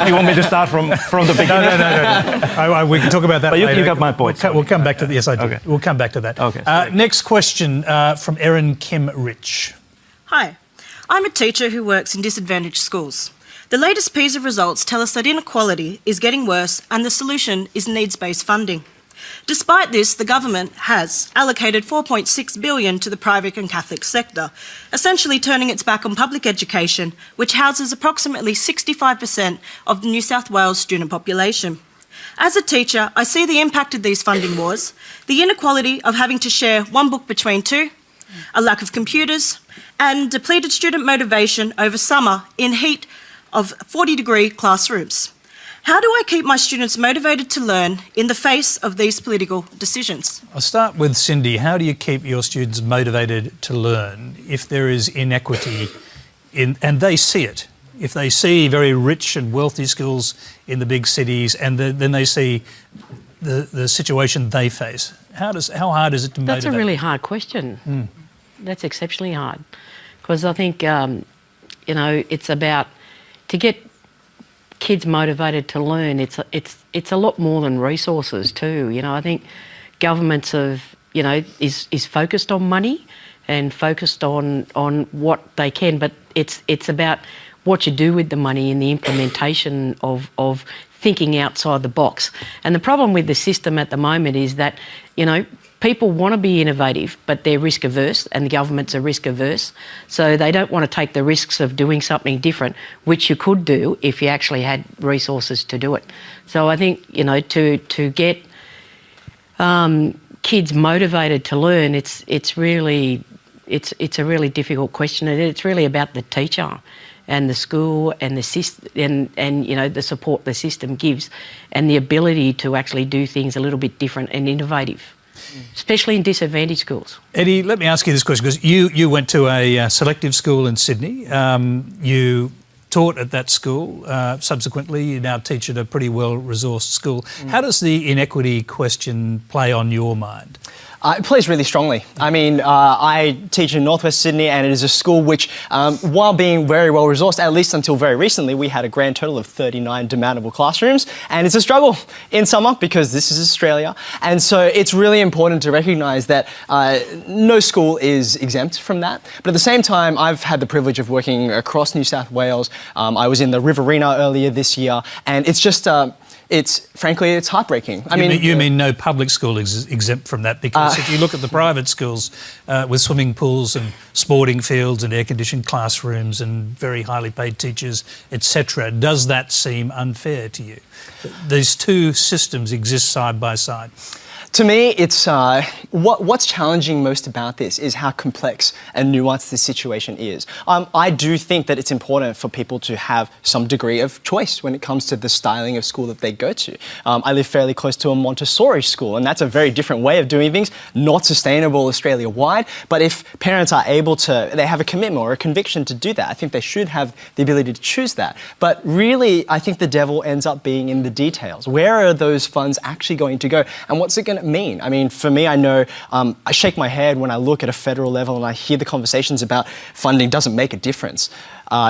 You want me to start from the beginning?
No. We can talk about that later.
You got my point.
We'll come back to that. Yes, I do.
Okay.
We'll come back to that.
Okay.
Next question from Erin Kim Rich.
Hi. I'm a teacher who works in disadvantaged schools. The latest PISA results tell us that inequality is getting worse and the solution is needs-based funding. Despite this, the government has allocated $4.6 billion to the private and Catholic sector, essentially turning its back on public education, which houses approximately 65% of the New South Wales student population. As a teacher, I see the impact of these funding wars, the inequality of having to share one book between two, a lack of computers, and depleted student motivation over summer in heat of 40-degree classrooms. How do I keep my students motivated to learn in the face of these political decisions?
I'll start with Cindy. How do you keep your students motivated to learn if there is inequity and they see it? If they see very rich and wealthy schools in the big cities and then they see the situation they face, how hard is it to motivate?
That's a really hard question. That's exceptionally hard because I think, it's about to get kids motivated to learn. It's a lot more than resources too. I think governments is focused on money and focused on what they can, but it's about what you do with the money and the implementation of thinking outside the box. And the problem with the system at the moment is that people want to be innovative, but they're risk averse, and the governments are risk averse. So they don't want to take the risks of doing something different, which you could do if you actually had resources to do it. So I think, to get kids motivated to learn, it's a really difficult question, and it's really about the teacher and the school and the system and the support the system gives and the ability to actually do things a little bit different and innovative. especially in disadvantaged schools.
Eddie, let me ask you this question, because you went to a selective school in Sydney. You taught at that school. Subsequently, you now teach at a pretty well-resourced school. How does the inequity question play on your mind?
It plays really strongly. I mean, I teach in Northwest Sydney, and it is a school which, while being very well resourced, at least until very recently, we had a grand total of 39 demandable classrooms, and it's a struggle in summer because this is Australia. And so it's really important to recognise that no school is exempt from that. But at the same time, I've had the privilege of working across New South Wales. I was in the Riverina earlier this year, and it's just... frankly, it's heartbreaking.
You mean no public school is exempt from that? Because if you look at the private schools with swimming pools and sporting fields and air-conditioned classrooms and very highly paid teachers, etc., does that seem unfair to you? These two systems exist side by side.
To me, it's what's challenging most about this is how complex and nuanced this situation is. I do think that it's important for people to have some degree of choice when it comes to the styling of school that they go to. I live fairly close to a Montessori school, and that's a very different way of doing things, not sustainable Australia-wide. But if parents are able to, they have a commitment or a conviction to do that, I think they should have the ability to choose that. But really, I think the devil ends up being in the details. Where are those funds actually going to go, and what's it going to mean? I mean, for me, I know I shake my head when I look at a federal level and I hear the conversations about funding doesn't make a difference.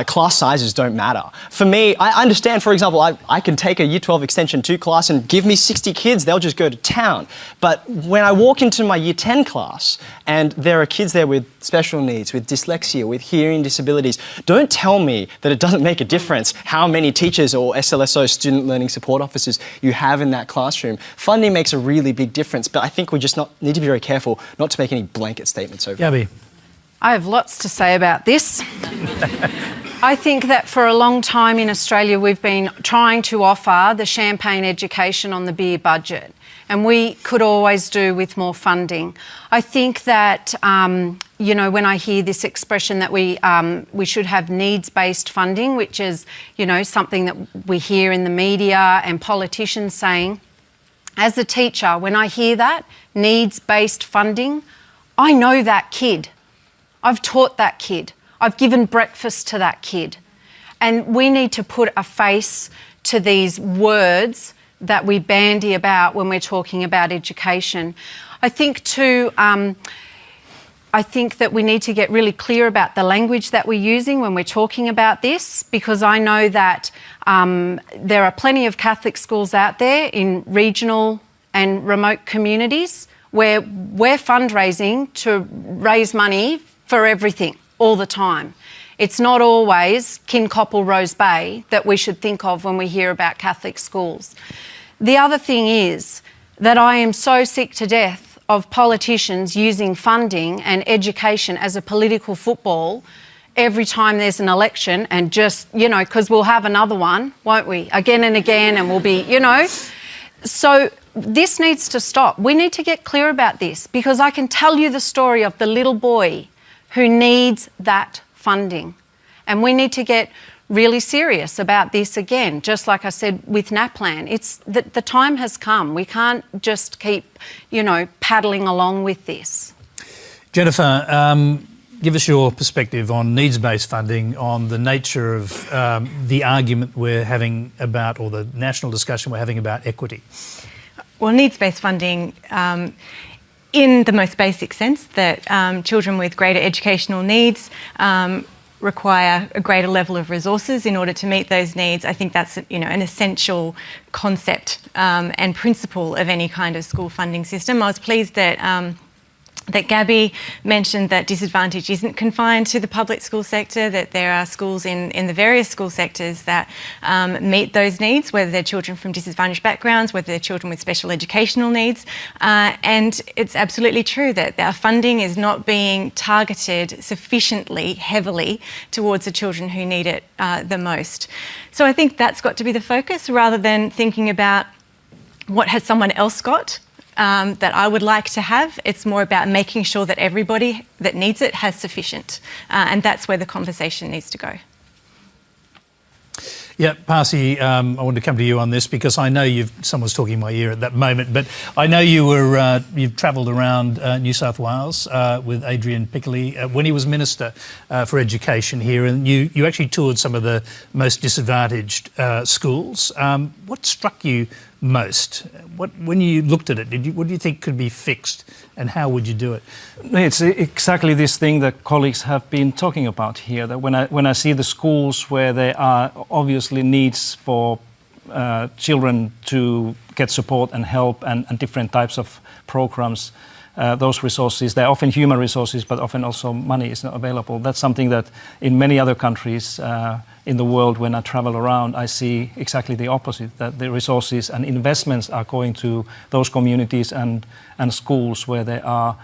Class sizes don't matter. For me, I understand, for example, I can take a Year 12 Extension 2 class and give me 60 kids, they'll just go to town. But when I walk into my Year 10 class and there are kids there with special needs, with dyslexia, with hearing disabilities, don't tell me that it doesn't make a difference how many teachers or SLSO, student learning support officers, you have in that classroom. Funding makes a really big difference, but I think we just need to be very careful not to make any blanket statements over it.
Gabbie.
I have lots to say about this. I think that for a long time in Australia we've been trying to offer the champagne education on the beer budget, and we could always do with more funding. I think that, you know, when I hear this expression that we should have needs-based funding, which is, you know, something that we hear in the media and politicians saying, as a teacher, when I hear that, needs-based funding, I know that kid. I've taught that kid. I've given breakfast to that kid. And we need to put a face to these words that we bandy about when we're talking about education. I think too, I think that we need to get really clear about the language that we're using when we're talking about this, because I know that there are plenty of Catholic schools out there in regional and remote communities where we're fundraising to raise money for everything, all the time. It's not always Kincoppel Rose Bay that we should think of when we hear about Catholic schools. The other thing is that I am so sick to death of politicians using funding and education as a political football every time there's an election, and just, you know, because we'll have another one, won't we? Again and again, and we'll be, you know. So this needs to stop. We need to get clear about this, because I can tell you the story of the little boy who needs that funding. And we need to get really serious about this again, just like I said with NAPLAN. It's the time has come. We can't just keep, you know, paddling along with this.
Jennifer, give us your perspective on needs-based funding, on the nature of the argument we're having about, or the national discussion we're having about equity.
Well, needs-based funding, in the most basic sense, that children with greater educational needs require a greater level of resources in order to meet those needs. I think that's, you know, an essential concept and principle of any kind of school funding system. I was pleased that that Gabbie mentioned that disadvantage isn't confined to the public school sector, that there are schools in the various school sectors that meet those needs, whether they're children from disadvantaged backgrounds, whether they're children with special educational needs. And it's absolutely true that our funding is not being targeted sufficiently heavily towards the children who need it the most. So I think that's got to be the focus, rather than thinking about what has someone else got that I would like to have. It's more about making sure that everybody that needs it has sufficient. And that's where the conversation needs to go.
Yeah, Pasi, I want to come to you on this because I know someone's talking in my ear at that moment, but I know you've travelled around New South Wales with Adrian Piccoli when he was Minister for Education here, and you actually toured some of the most disadvantaged schools. What struck you most? When you looked at it, what do you think could be fixed, and how would you do it?
It's exactly this thing that colleagues have been talking about here, that when I see the schools where there are obviously needs for children to get support and help and different types of programs, those resources, they're often human resources, but often also money is not available. That's something that in many other countries in the world, when I travel around, I see exactly the opposite, that the resources and investments are going to those communities and schools where there are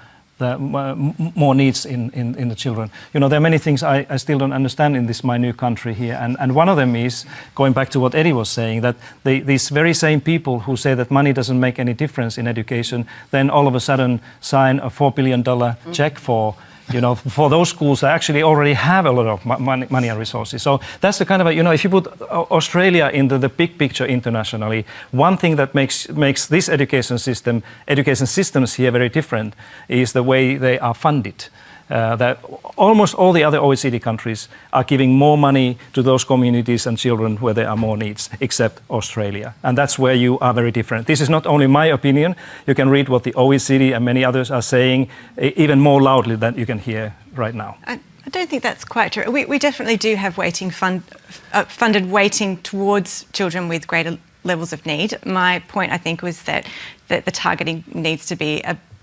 more needs in the children. You know, there are many things I still don't understand in my new country here, and one of them is, going back to what Eddie was saying, that these very same people who say that money doesn't make any difference in education, then all of a sudden sign a $4 billion check for those schools that actually already have a lot of money and resources. So that's the kind of, if you put Australia into the big picture internationally, one thing that makes this education systems here very different is the way they are funded. That almost all the other OECD countries are giving more money to those communities and children where there are more needs, except Australia. And that's where you are very different. This is not only my opinion. You can read what the OECD and many others are saying even more loudly than you can hear right now.
I don't think that's quite true. We definitely do have funded weighting towards children with greater levels of need. My point, I think, was that the targeting needs to be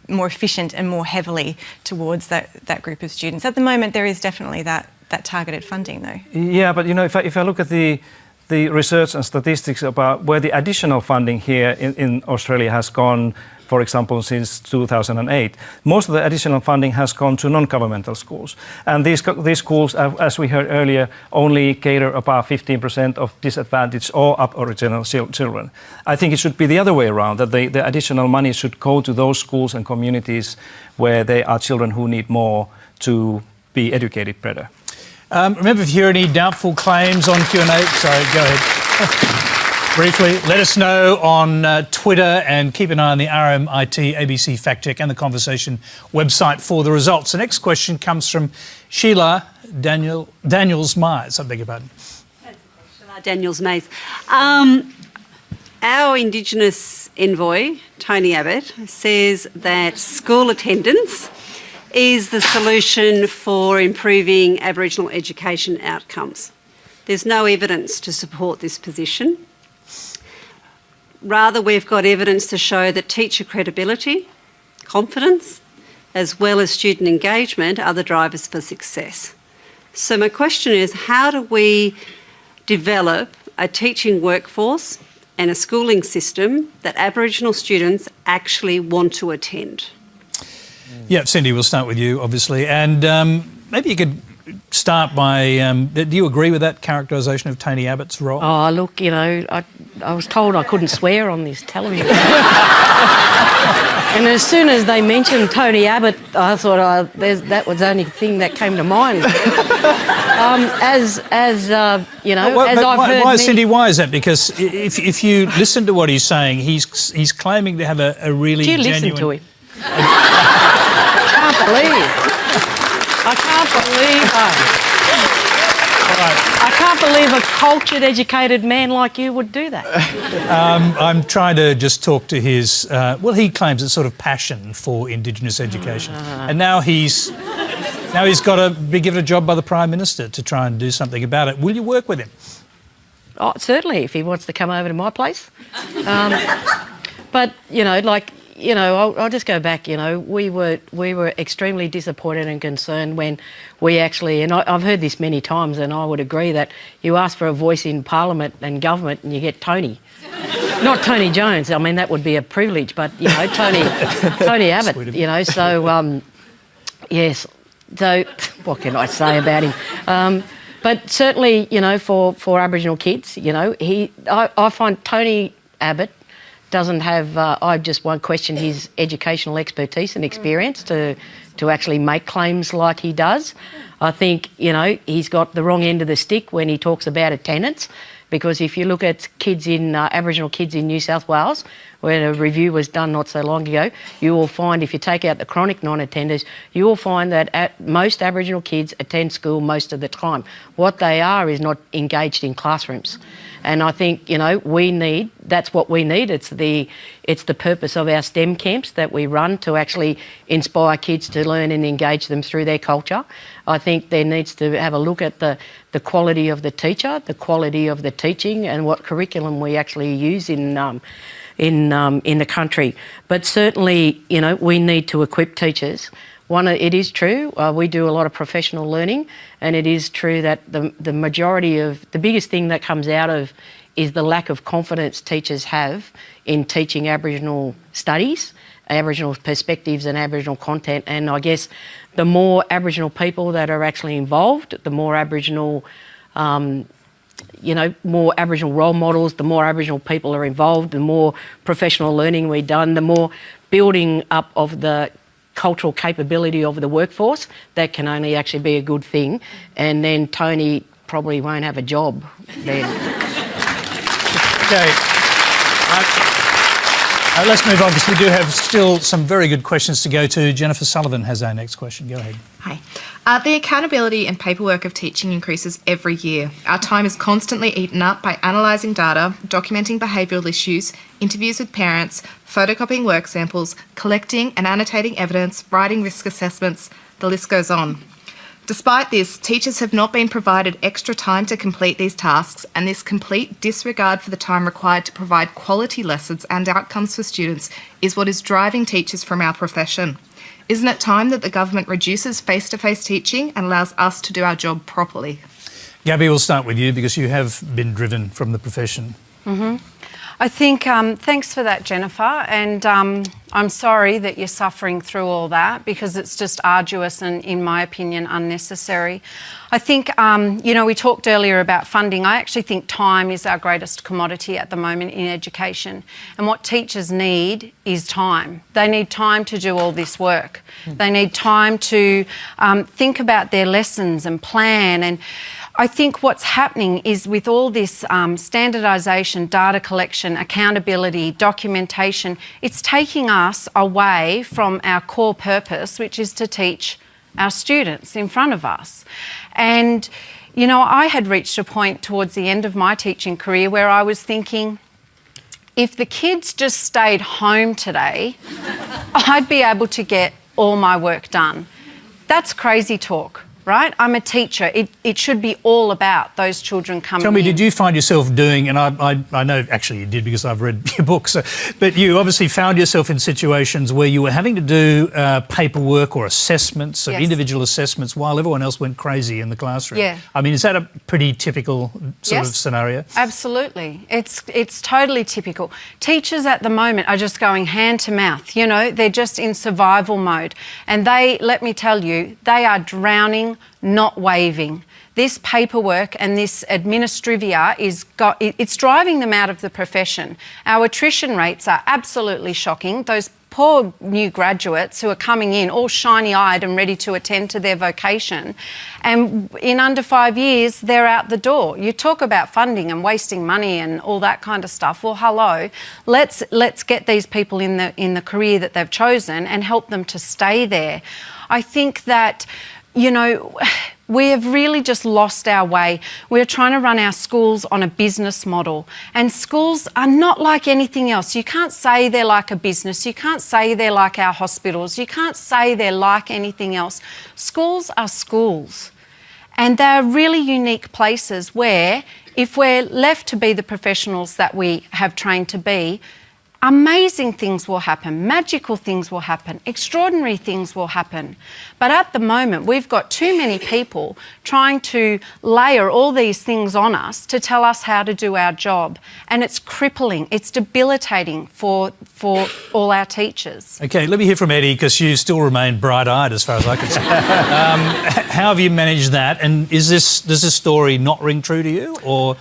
more efficient and more heavily towards that group of students. At the moment, there is definitely that targeted funding, though. Yeah,
but if I look at the research and statistics about where the additional funding here in Australia has gone, for example, since 2008, most of the additional funding has gone to non-governmental schools. And these schools, as we heard earlier, only cater about 15% of disadvantaged or Aboriginal children. I think it should be the other way around, that the additional money should go to those schools and communities where there are children who need more to be educated better.
Remember, if you hear any doubtful claims on Q&A, sorry, go ahead. Briefly, let us know on Twitter, and keep an eye on the RMIT ABC Fact Check and the Conversation website for the results. The next question comes from Sheila Daniels-Myers. I beg your pardon.
Sheila Daniels-Myers. Our Indigenous envoy, Tony Abbott, says that school attendance is the solution for improving Aboriginal education outcomes. There's no evidence to support this position. Rather, we've got evidence to show that teacher credibility, confidence, as well as student engagement are the drivers for success. So my question is, how do we develop a teaching workforce and a schooling system that Aboriginal students actually want to attend?
Yeah, Cindy, we'll start with you, obviously. And maybe you could start by, do you agree with that characterisation of Tony Abbott's role?
Oh, look, I was told I couldn't swear on this television. And as soon as they mentioned Tony Abbott, I thought that was the only thing that came to mind. As I've heard.
Cindy, why is that? Because if you listen to what he's saying, he's claiming to have a really genuine...
Do you listen to him? I can't believe a cultured, educated man like you would do that.
I'm trying to just talk to his, he claims it's sort of passion for Indigenous education. And now he's got to be given a job by the Prime Minister to try and do something about it. Will you work with him?
Oh, certainly, if he wants to come over to my place. But, I'll just go back, we were extremely disappointed and concerned when we actually, and I've heard this many times, and I would agree that you ask for a voice in Parliament and government and you get Tony. Not Tony Jones, I mean, that would be a privilege, but, Tony Abbott, so, yes. So, what can I say about him? But certainly, for Aboriginal kids, I find Tony Abbott doesn't have, I just won't question his educational expertise and experience to actually make claims like he does. I think, he's got the wrong end of the stick when he talks about attendance, Because if you look at kids in Aboriginal kids in New South Wales, where a review was done not so long ago, you will find, if you take out the chronic non-attenders, you will find that most Aboriginal kids attend school most of the time. What they are is not engaged in classrooms. And I think, you know, that's what we need. It's the purpose of our STEM camps that we run to actually inspire kids to learn and engage them through their culture. I think there needs to have a look at the quality of the teacher, the quality of the teaching, and what curriculum we actually use in the country. But certainly, you know, we need to equip teachers. It is true, we do a lot of professional learning, and it is true that the majority of, the biggest thing that comes out of is the lack of confidence teachers have in teaching Aboriginal studies, Aboriginal perspectives and Aboriginal content. And I guess the more Aboriginal people that are actually involved, the more Aboriginal more Aboriginal role models, the more Aboriginal people are involved, the more professional learning we've done, the more building up of the cultural capability of the workforce. That can only actually be a good thing. And then Tony probably won't have a job then.
Okay. Let's move on, because we do have still some very good questions to go to. Jennifer Sullivan has our next question. Go ahead.
Hi. The accountability and paperwork of teaching increases every year. Our time is constantly eaten up by analysing data, documenting behavioural issues, interviews with parents, photocopying work samples, collecting and annotating evidence, writing risk assessments, the list goes on. Despite this, teachers have not been provided extra time to complete these tasks, and this complete disregard for the time required to provide quality lessons and outcomes for students is what is driving teachers from our profession. Isn't it time that the government reduces face-to-face teaching and allows us to do our job properly?
Gabbie, we'll start with you, because you have been driven from the profession.
I think, thanks for that, Jennifer, and I'm sorry that you're suffering through all that, because it's just arduous and, in my opinion, unnecessary. I think, we talked earlier about funding. I actually think time is our greatest commodity at the moment in education, and what teachers need is time. They need time to do all this work. They need time to think about their lessons and plan. And I think what's happening is, with all this standardisation, data collection, accountability, documentation, it's taking us away from our core purpose, which is to teach our students in front of us. And, you know, I had reached a point towards the end of my teaching career where I was thinking, if the kids just stayed home today, I'd be able to get all my work done. That's crazy talk. Right? I'm a teacher. It should be all about those children coming in.
Tell me, did you find yourself doing, and I know actually you did because I've read your book, but you obviously found yourself in situations where you were having to do paperwork or assessments, or individual assessments, while everyone else went crazy in the classroom.
Yeah.
I mean, is that a pretty typical sort of scenario?
Absolutely. It's totally typical. Teachers at the moment are just going hand to mouth. You know, they're just in survival mode. And let me tell you, they are drowning, not waving. This paperwork and this administrivia it's driving them out of the profession. Our attrition rates are absolutely shocking. Those poor new graduates who are coming in all shiny-eyed and ready to attend to their vocation, and in under 5 years they're out the door. You talk about funding and wasting money and all that kind of stuff. Well, hello, let's get these people in the career that they've chosen and help them to stay there. I think that, you know, we have really just lost our way. We're trying to run our schools on a business model, and schools are not like anything else. You can't say they're like a business. You can't say they're like our hospitals. You can't say they're like anything else. Schools are schools, and they're really unique places where, if we're left to be the professionals that we have trained to be, amazing things will happen, magical things will happen, extraordinary things will happen. But at the moment, we've got too many people trying to layer all these things on us to tell us how to do our job. And it's crippling, it's debilitating for all our teachers.
Okay, let me hear from Eddie, because you still remain bright-eyed as far as I can see. How have you managed that? And does this story not ring true to you, or...?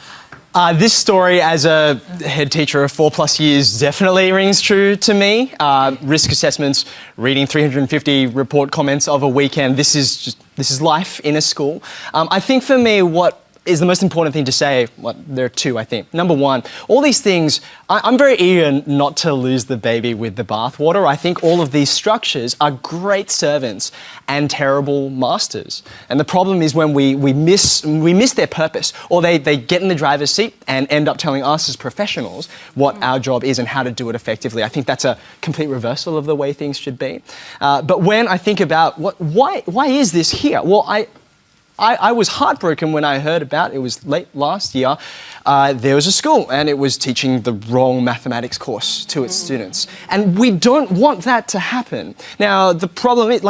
This story, as a head teacher of 4+ years, definitely rings true to me. Risk assessments, reading 350 report comments of a weekend, this is life in a school. I think for me, what is the most important thing to say. Well, there are two, I think. Number one, all these things, I'm very eager not to lose the baby with the bathwater. I think all of these structures are great servants and terrible masters. And the problem is when we miss their purpose, or they get in the driver's seat and end up telling us as professionals what our job is and how to do it effectively. I think that's a complete reversal of the way things should be. But when I think about why is this here? Well, I was heartbroken when I heard about it. Was late last year. There was a school and it was teaching the wrong mathematics course to its students, and we don't want that to happen. Now the problem is,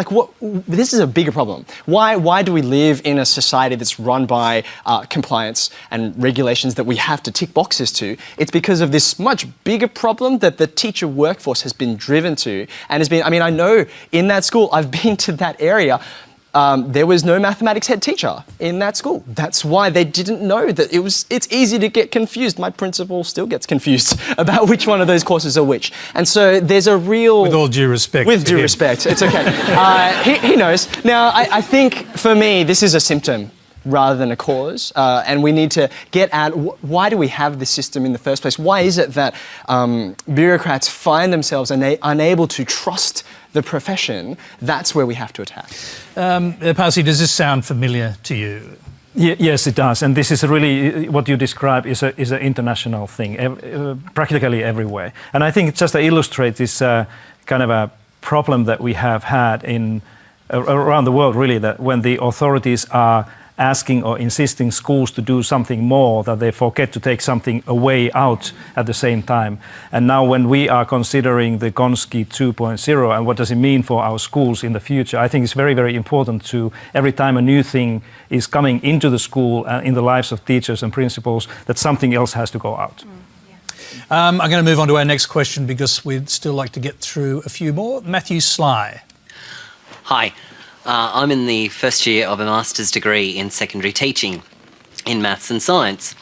this is a bigger problem. Why do we live in a society that's run by compliance and regulations that we have to tick boxes to? It's because of this much bigger problem that the teacher workforce has been driven to, and has been. I mean, I know in that school, I've been to that area. There was no mathematics head teacher in that school. That's why they didn't know that it's easy to get confused. My principal still gets confused about which one of those courses are which. And so there's a real...
With all due respect.
With due respect, it's okay. He knows. Now, I think for me, this is a symptom rather than a cause, and we need to get at why do we have this system in the first place? Why is it that bureaucrats find themselves unable to trust the profession? That's where we have to attack.
Pasi, does this sound familiar to you?
Yes, it does. And this is really what you describe is an international thing, practically everywhere. And I think just to illustrate this kind of a problem that we have had around the world, really, that when the authorities are asking or insisting schools to do something more, that they forget to take something away out at the same time. And now when we are considering the Gonski 2.0 and what does it mean for our schools in the future, I think it's very, very important to, every time a new thing is coming into the school and in the lives of teachers and principals, that something else has to go out.
I'm going to move on to our next question because we'd still like to get through a few more. Matthew Sly.
Hi. I'm in the first year of a master's degree in secondary teaching in maths and science.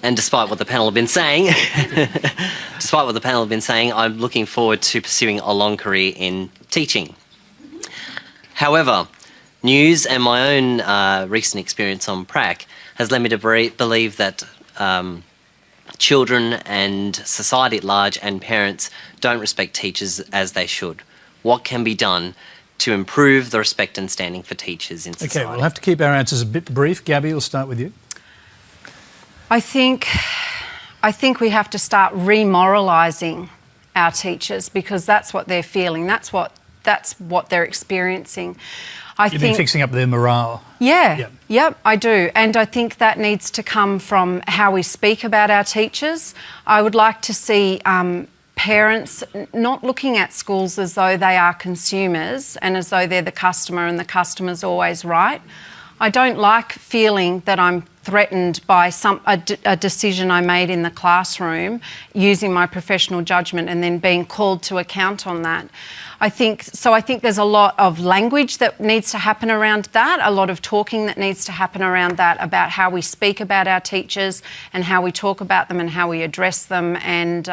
And despite what the panel have been saying, I'm looking forward to pursuing a long career in teaching. However, news and my own recent experience on prac has led me to believe that children and society at large and parents don't respect teachers as they should. What can be done to improve the respect and standing for teachers in society?
Okay, we'll have to keep our answers a bit brief. Gabbie, we'll start with you.
I think we have to start remoralising our teachers, because that's what they're feeling. That's what they're experiencing.
You mean fixing up their morale?
Yeah. Yep, I do. And I think that needs to come from how we speak about our teachers. I would like to see parents not looking at schools as though they are consumers and as though they're the customer and the customer's always right. I don't like feeling that I'm threatened by a decision I made in the classroom using my professional judgment and then being called to account on that. I think there's a lot of language that needs to happen around that, a lot of talking that needs to happen around that, about how we speak about our teachers and how we talk about them and how we address them. And,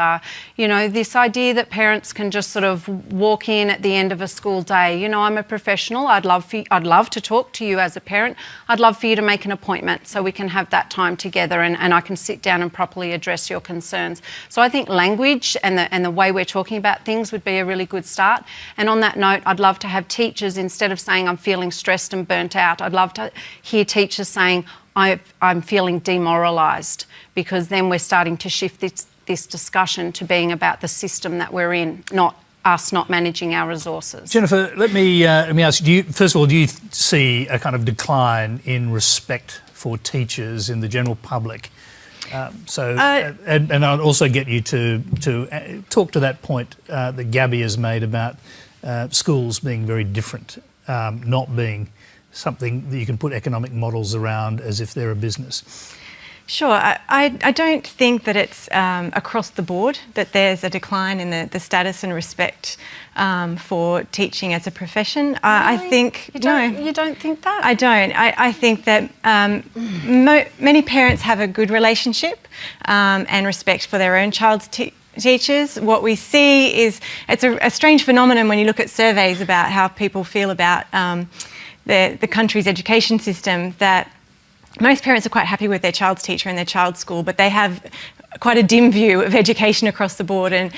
this idea that parents can just sort of walk in at the end of a school day. I'm a professional. I'd love to talk to you as a parent. I'd love for you to make an appointment so we can have that time together and I can sit down and properly address your concerns. So I think language and the way we're talking about things would be a really good start. And on that note, I'd love to have teachers, instead of saying I'm feeling stressed and burnt out, I'd love to hear teachers saying I'm feeling demoralised, because then we're starting to shift this discussion to being about the system that we're in, not us not managing our resources.
Jennifer, let me ask you, first of all, do you see a kind of decline in respect for teachers in the general public? And I'll also get you to talk to that point that Gabbie has made about schools being very different, not being something that you can put economic models around as if they're a business.
Sure. I don't think that it's across the board that there's a decline in the status and respect for teaching as a profession. Really? I think...
You don't think that?
I don't. I think that many parents have a good relationship and respect for their own child's teachers. What we see is, it's a strange phenomenon when you look at surveys about how people feel about the country's education system, that most parents are quite happy with their child's teacher and their child's school, but they have quite a dim view of education across the board. And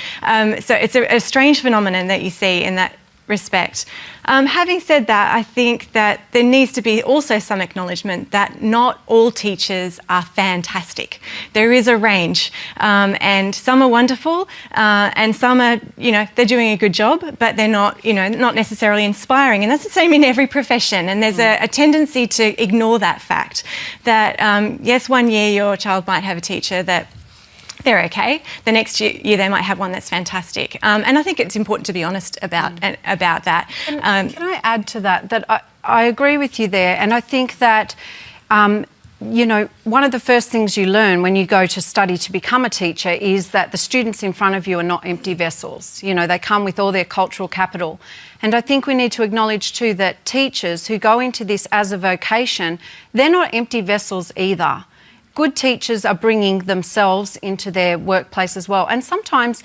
so it's a strange phenomenon that you see in that respect. Having said that, I think that there needs to be also some acknowledgement that not all teachers are fantastic. There is a range, and some are wonderful, and some are, they're doing a good job, but they're not, not necessarily inspiring. And that's the same in every profession. And there's a tendency to ignore that fact that, yes, one year your child might have a teacher that they're okay. The next year they might have one that's fantastic. And I think it's important to be honest about that.
Can I add to that, that I agree with you there, and I think that, one of the first things you learn when you go to study to become a teacher is that the students in front of you are not empty vessels. They come with all their cultural capital. And I think we need to acknowledge too that teachers who go into this as a vocation, they're not empty vessels either. Good teachers are bringing themselves into their workplace as well. And sometimes,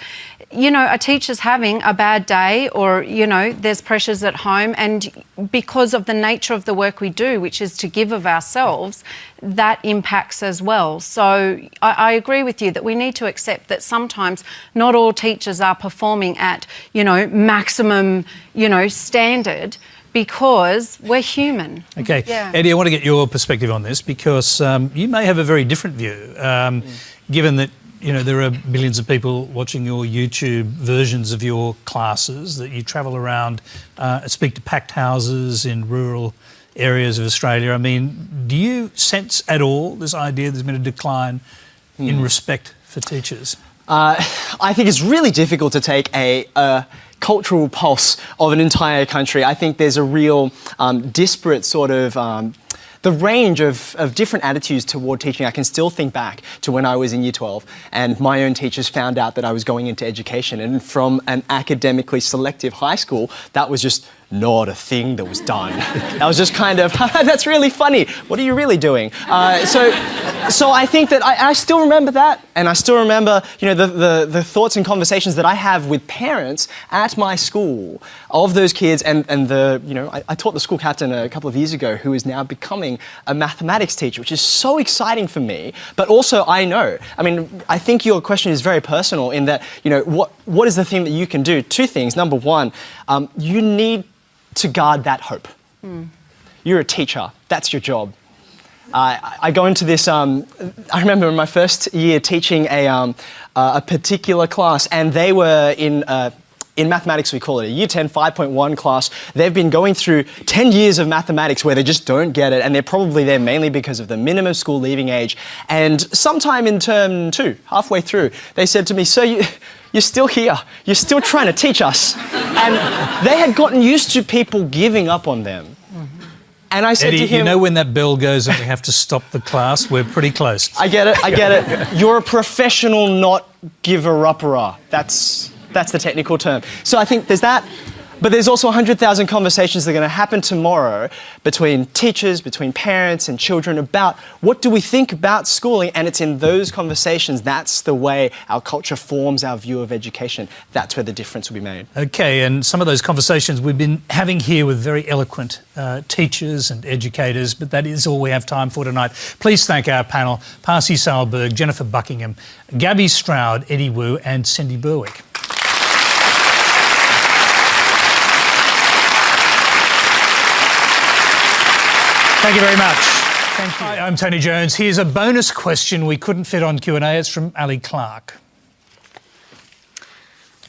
a teacher's having a bad day or, there's pressures at home, and because of the nature of the work we do, which is to give of ourselves, that impacts as well. So I agree with you that we need to accept that sometimes not all teachers are performing at, maximum, standard, because we're human.
Okay.
Yeah.
Eddie, I want to get your perspective on this because you may have a very different view, given that, there are millions of people watching your YouTube versions of your classes, that you travel around, speak to packed houses in rural areas of Australia. I mean, do you sense at all this idea there's been a decline in respect for teachers?
I think it's really difficult to take a cultural pulse of an entire country. I think there's a real disparate sort of the range of different attitudes toward teaching. I can still think back to when I was in Year 12 and my own teachers found out that I was going into education, and from an academically selective high school, that was just not a thing that was done. That was just kind of, that's really funny. What are you really doing? So I think that I still remember that, and I still remember, the thoughts and conversations that I have with parents at my school of those kids, and I taught the school captain a couple of years ago who is now becoming a mathematics teacher, which is so exciting for me. But also I think your question is very personal in that, what is the thing that you can do? Two things. Number one, you need to guard that hope. You're a teacher. That's your job. I go into this, I remember in my first year teaching a particular class, and they were in mathematics, we call it a Year 10 5.1 class. They've been going through 10 years of mathematics where they just don't get it, and they're probably there mainly because of the minimum school leaving age. And sometime in term 2, halfway through, they said to me, "Sir, you're still here. You're still trying to teach us." And they had gotten used to people giving up on them. And I said
Eddie,
to him...
when that bell goes and we have to stop the class, we're pretty close.
I get it. You're a professional, not giver-upperer. That's the technical term. So I think there's that. But there's also 100,000 conversations that are going to happen tomorrow between teachers, between parents and children about what do we think about schooling, and it's in those conversations, that's the way our culture forms our view of education. That's where the difference will be made.
Okay, and some of those conversations we've been having here with very eloquent teachers and educators, but that is all we have time for tonight. Please thank our panel, Pasi Sahlberg, Jennifer Buckingham, Gabbie Stroud, Eddie Wu and Cindy Berwick. Thank you very much. Thank you. Hi, I'm Tony Jones. Here's a bonus question we couldn't fit on Q&A. It's from Ali Clark.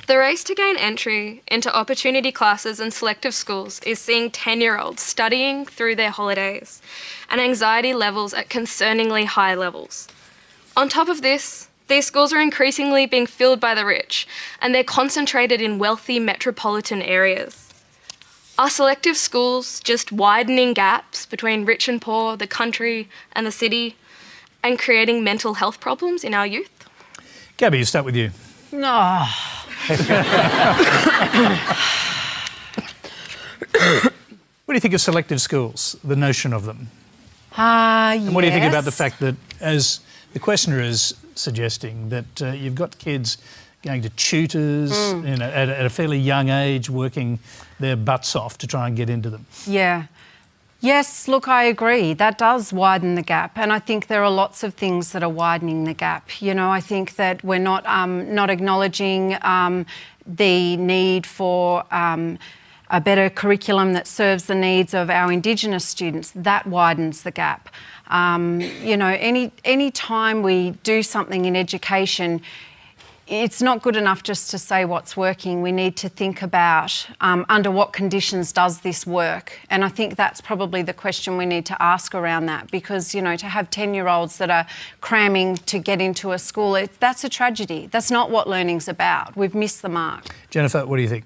The race to gain entry into opportunity classes and selective schools is seeing 10-year-olds studying through their holidays and anxiety levels at concerningly high levels. On top of this, these schools are increasingly being filled by the rich, and they're concentrated in wealthy metropolitan areas. Are selective schools just widening gaps between rich and poor, the country and the city, and creating mental health problems in our youth?
Gabbie, start with you.
No.
What do you think of selective schools, the notion of them? And what do you think about the fact that, as the questioner is suggesting, that you've got kids going to tutors at a fairly young age, working their butts off to try and get into them?
Yeah. Yes, look, I agree. That does widen the gap, and I think there are lots of things that are widening the gap. You know, I think that we're not acknowledging the need for a better curriculum that serves the needs of our Indigenous students. That widens the gap. You know, any time we do something in education, it's not good enough just to say what's working. We need to think about under what conditions does this work? And I think that's probably the question we need to ask around that, because, you know, to have 10-year-olds that are cramming to get into a school, that's a tragedy. That's not what learning's about. We've missed the mark.
Jennifer, what do you think?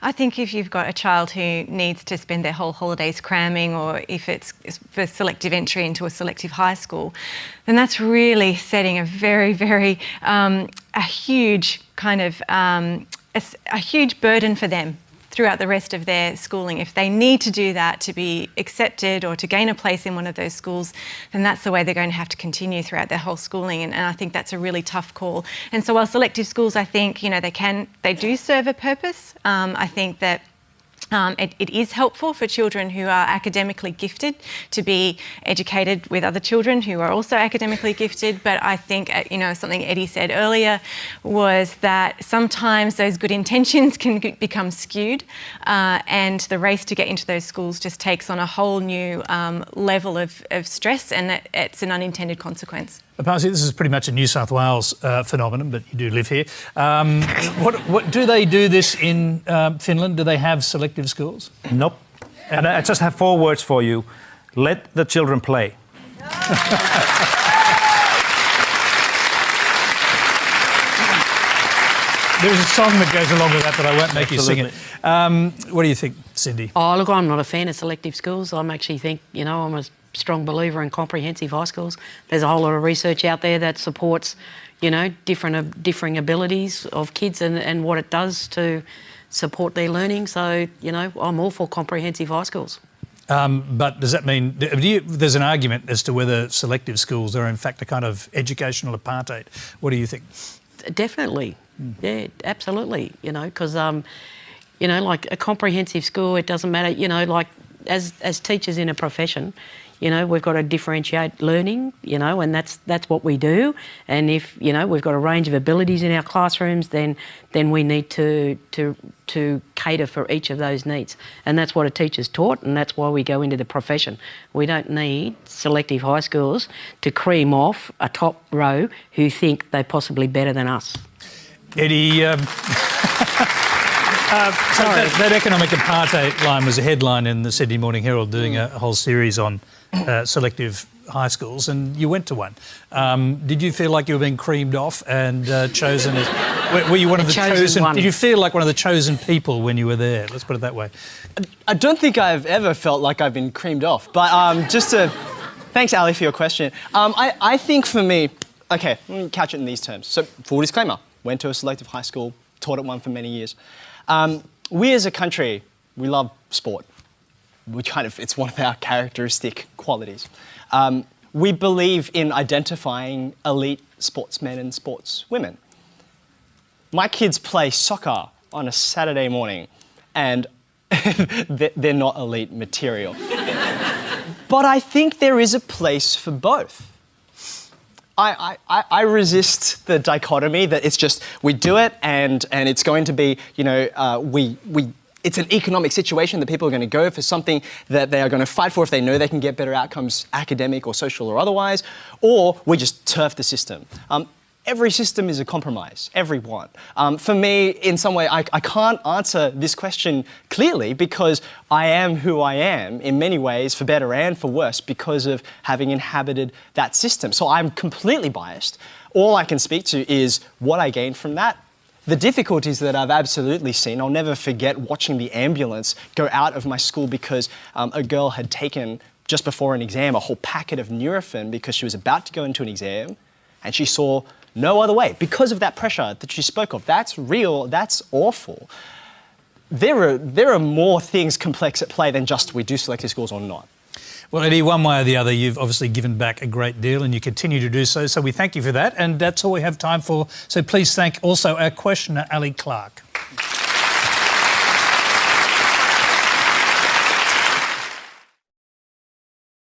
I think if you've got a child who needs to spend their whole holidays cramming, or if it's for selective entry into a selective high school, then that's really setting a very, very a huge kind of a huge burden for them throughout the rest of their schooling. If they need to do that to be accepted or to gain a place in one of those schools, then that's the way they're going to have to continue throughout their whole schooling. And I think that's a really tough call. And so while selective schools, I think, you know, they do serve a purpose. I think that it is helpful for children who are academically gifted to be educated with other children who are also academically gifted. But I think, you know, something Eddie said earlier was that sometimes those good intentions can become skewed, and the race to get into those schools just takes on a whole new level of stress, and it's an unintended consequence.
Pasi, this is pretty much a New South Wales phenomenon, but you do live here. What do they do this in Finland? Do they have selective schools?
Nope. And I just have 4 words for you. Let the children play.
There's a song that goes along with that, but I won't make you sing it. What do you think, Cindy?
Oh, look, I'm not a fan of selective schools. I'm actually think, you know, I'm a strong believer in comprehensive high schools. There's a whole lot of research out there that supports, you know, differing abilities of kids and what it does to support their learning. So, you know, I'm all for comprehensive high schools.
But does that mean, there's an argument as to whether selective schools are in fact a kind of educational apartheid. What do you think?
Definitely. Yeah, absolutely. You know, because, you know, like a comprehensive school, it doesn't matter, you know, like as teachers in a profession, you know, we've got to differentiate learning, you know, and that's what we do. And if, you know, we've got a range of abilities in our classrooms, then we need to cater for each of those needs. And that's what a teacher's taught, and that's why we go into the profession. We don't need selective high schools to cream off a top row who think they're possibly better than us.
Eddie, so that economic apartheid line was a headline in the Sydney Morning Herald, doing a whole series on selective high schools, and you went to one. Did you feel like you were being creamed off and chosen as... Were you one of the chosen... Did you feel like one of the chosen people when you were there? Let's put it that way.
I don't think I've ever felt like I've been creamed off, but just to... Thanks, Ali, for your question. I think for me... OK, let me couch it in these terms. So, full disclaimer, went to a selective high school, taught at one for many years. We as a country, we love sport. It's one of our characteristic qualities. We believe in identifying elite sportsmen and sportswomen. My kids play soccer on a Saturday morning, and they're not elite material. But I think there is a place for both. I resist the dichotomy that it's just we do it and it's going to be, you know, it's an economic situation that people are going to go for something that they are going to fight for if they know they can get better outcomes, academic or social or otherwise, or we just turf the system. Every system is a compromise, every one. For me, in some way, I can't answer this question clearly because I am who I am in many ways, for better and for worse, because of having inhabited that system. So I'm completely biased. All I can speak to is what I gained from that. The difficulties that I've absolutely seen, I'll never forget watching the ambulance go out of my school because a girl had taken, just before an exam, a whole packet of Nurofen because she was about to go into an exam and she saw no other way because of that pressure that you spoke of. That's real, that's awful. There are more things complex at play than just we do selective schools or not.
Well, Eddie, one way or the other, you've obviously given back a great deal and you continue to do so, so we thank you for that, and that's all we have time for. So please thank also our questioner, Ali Clark.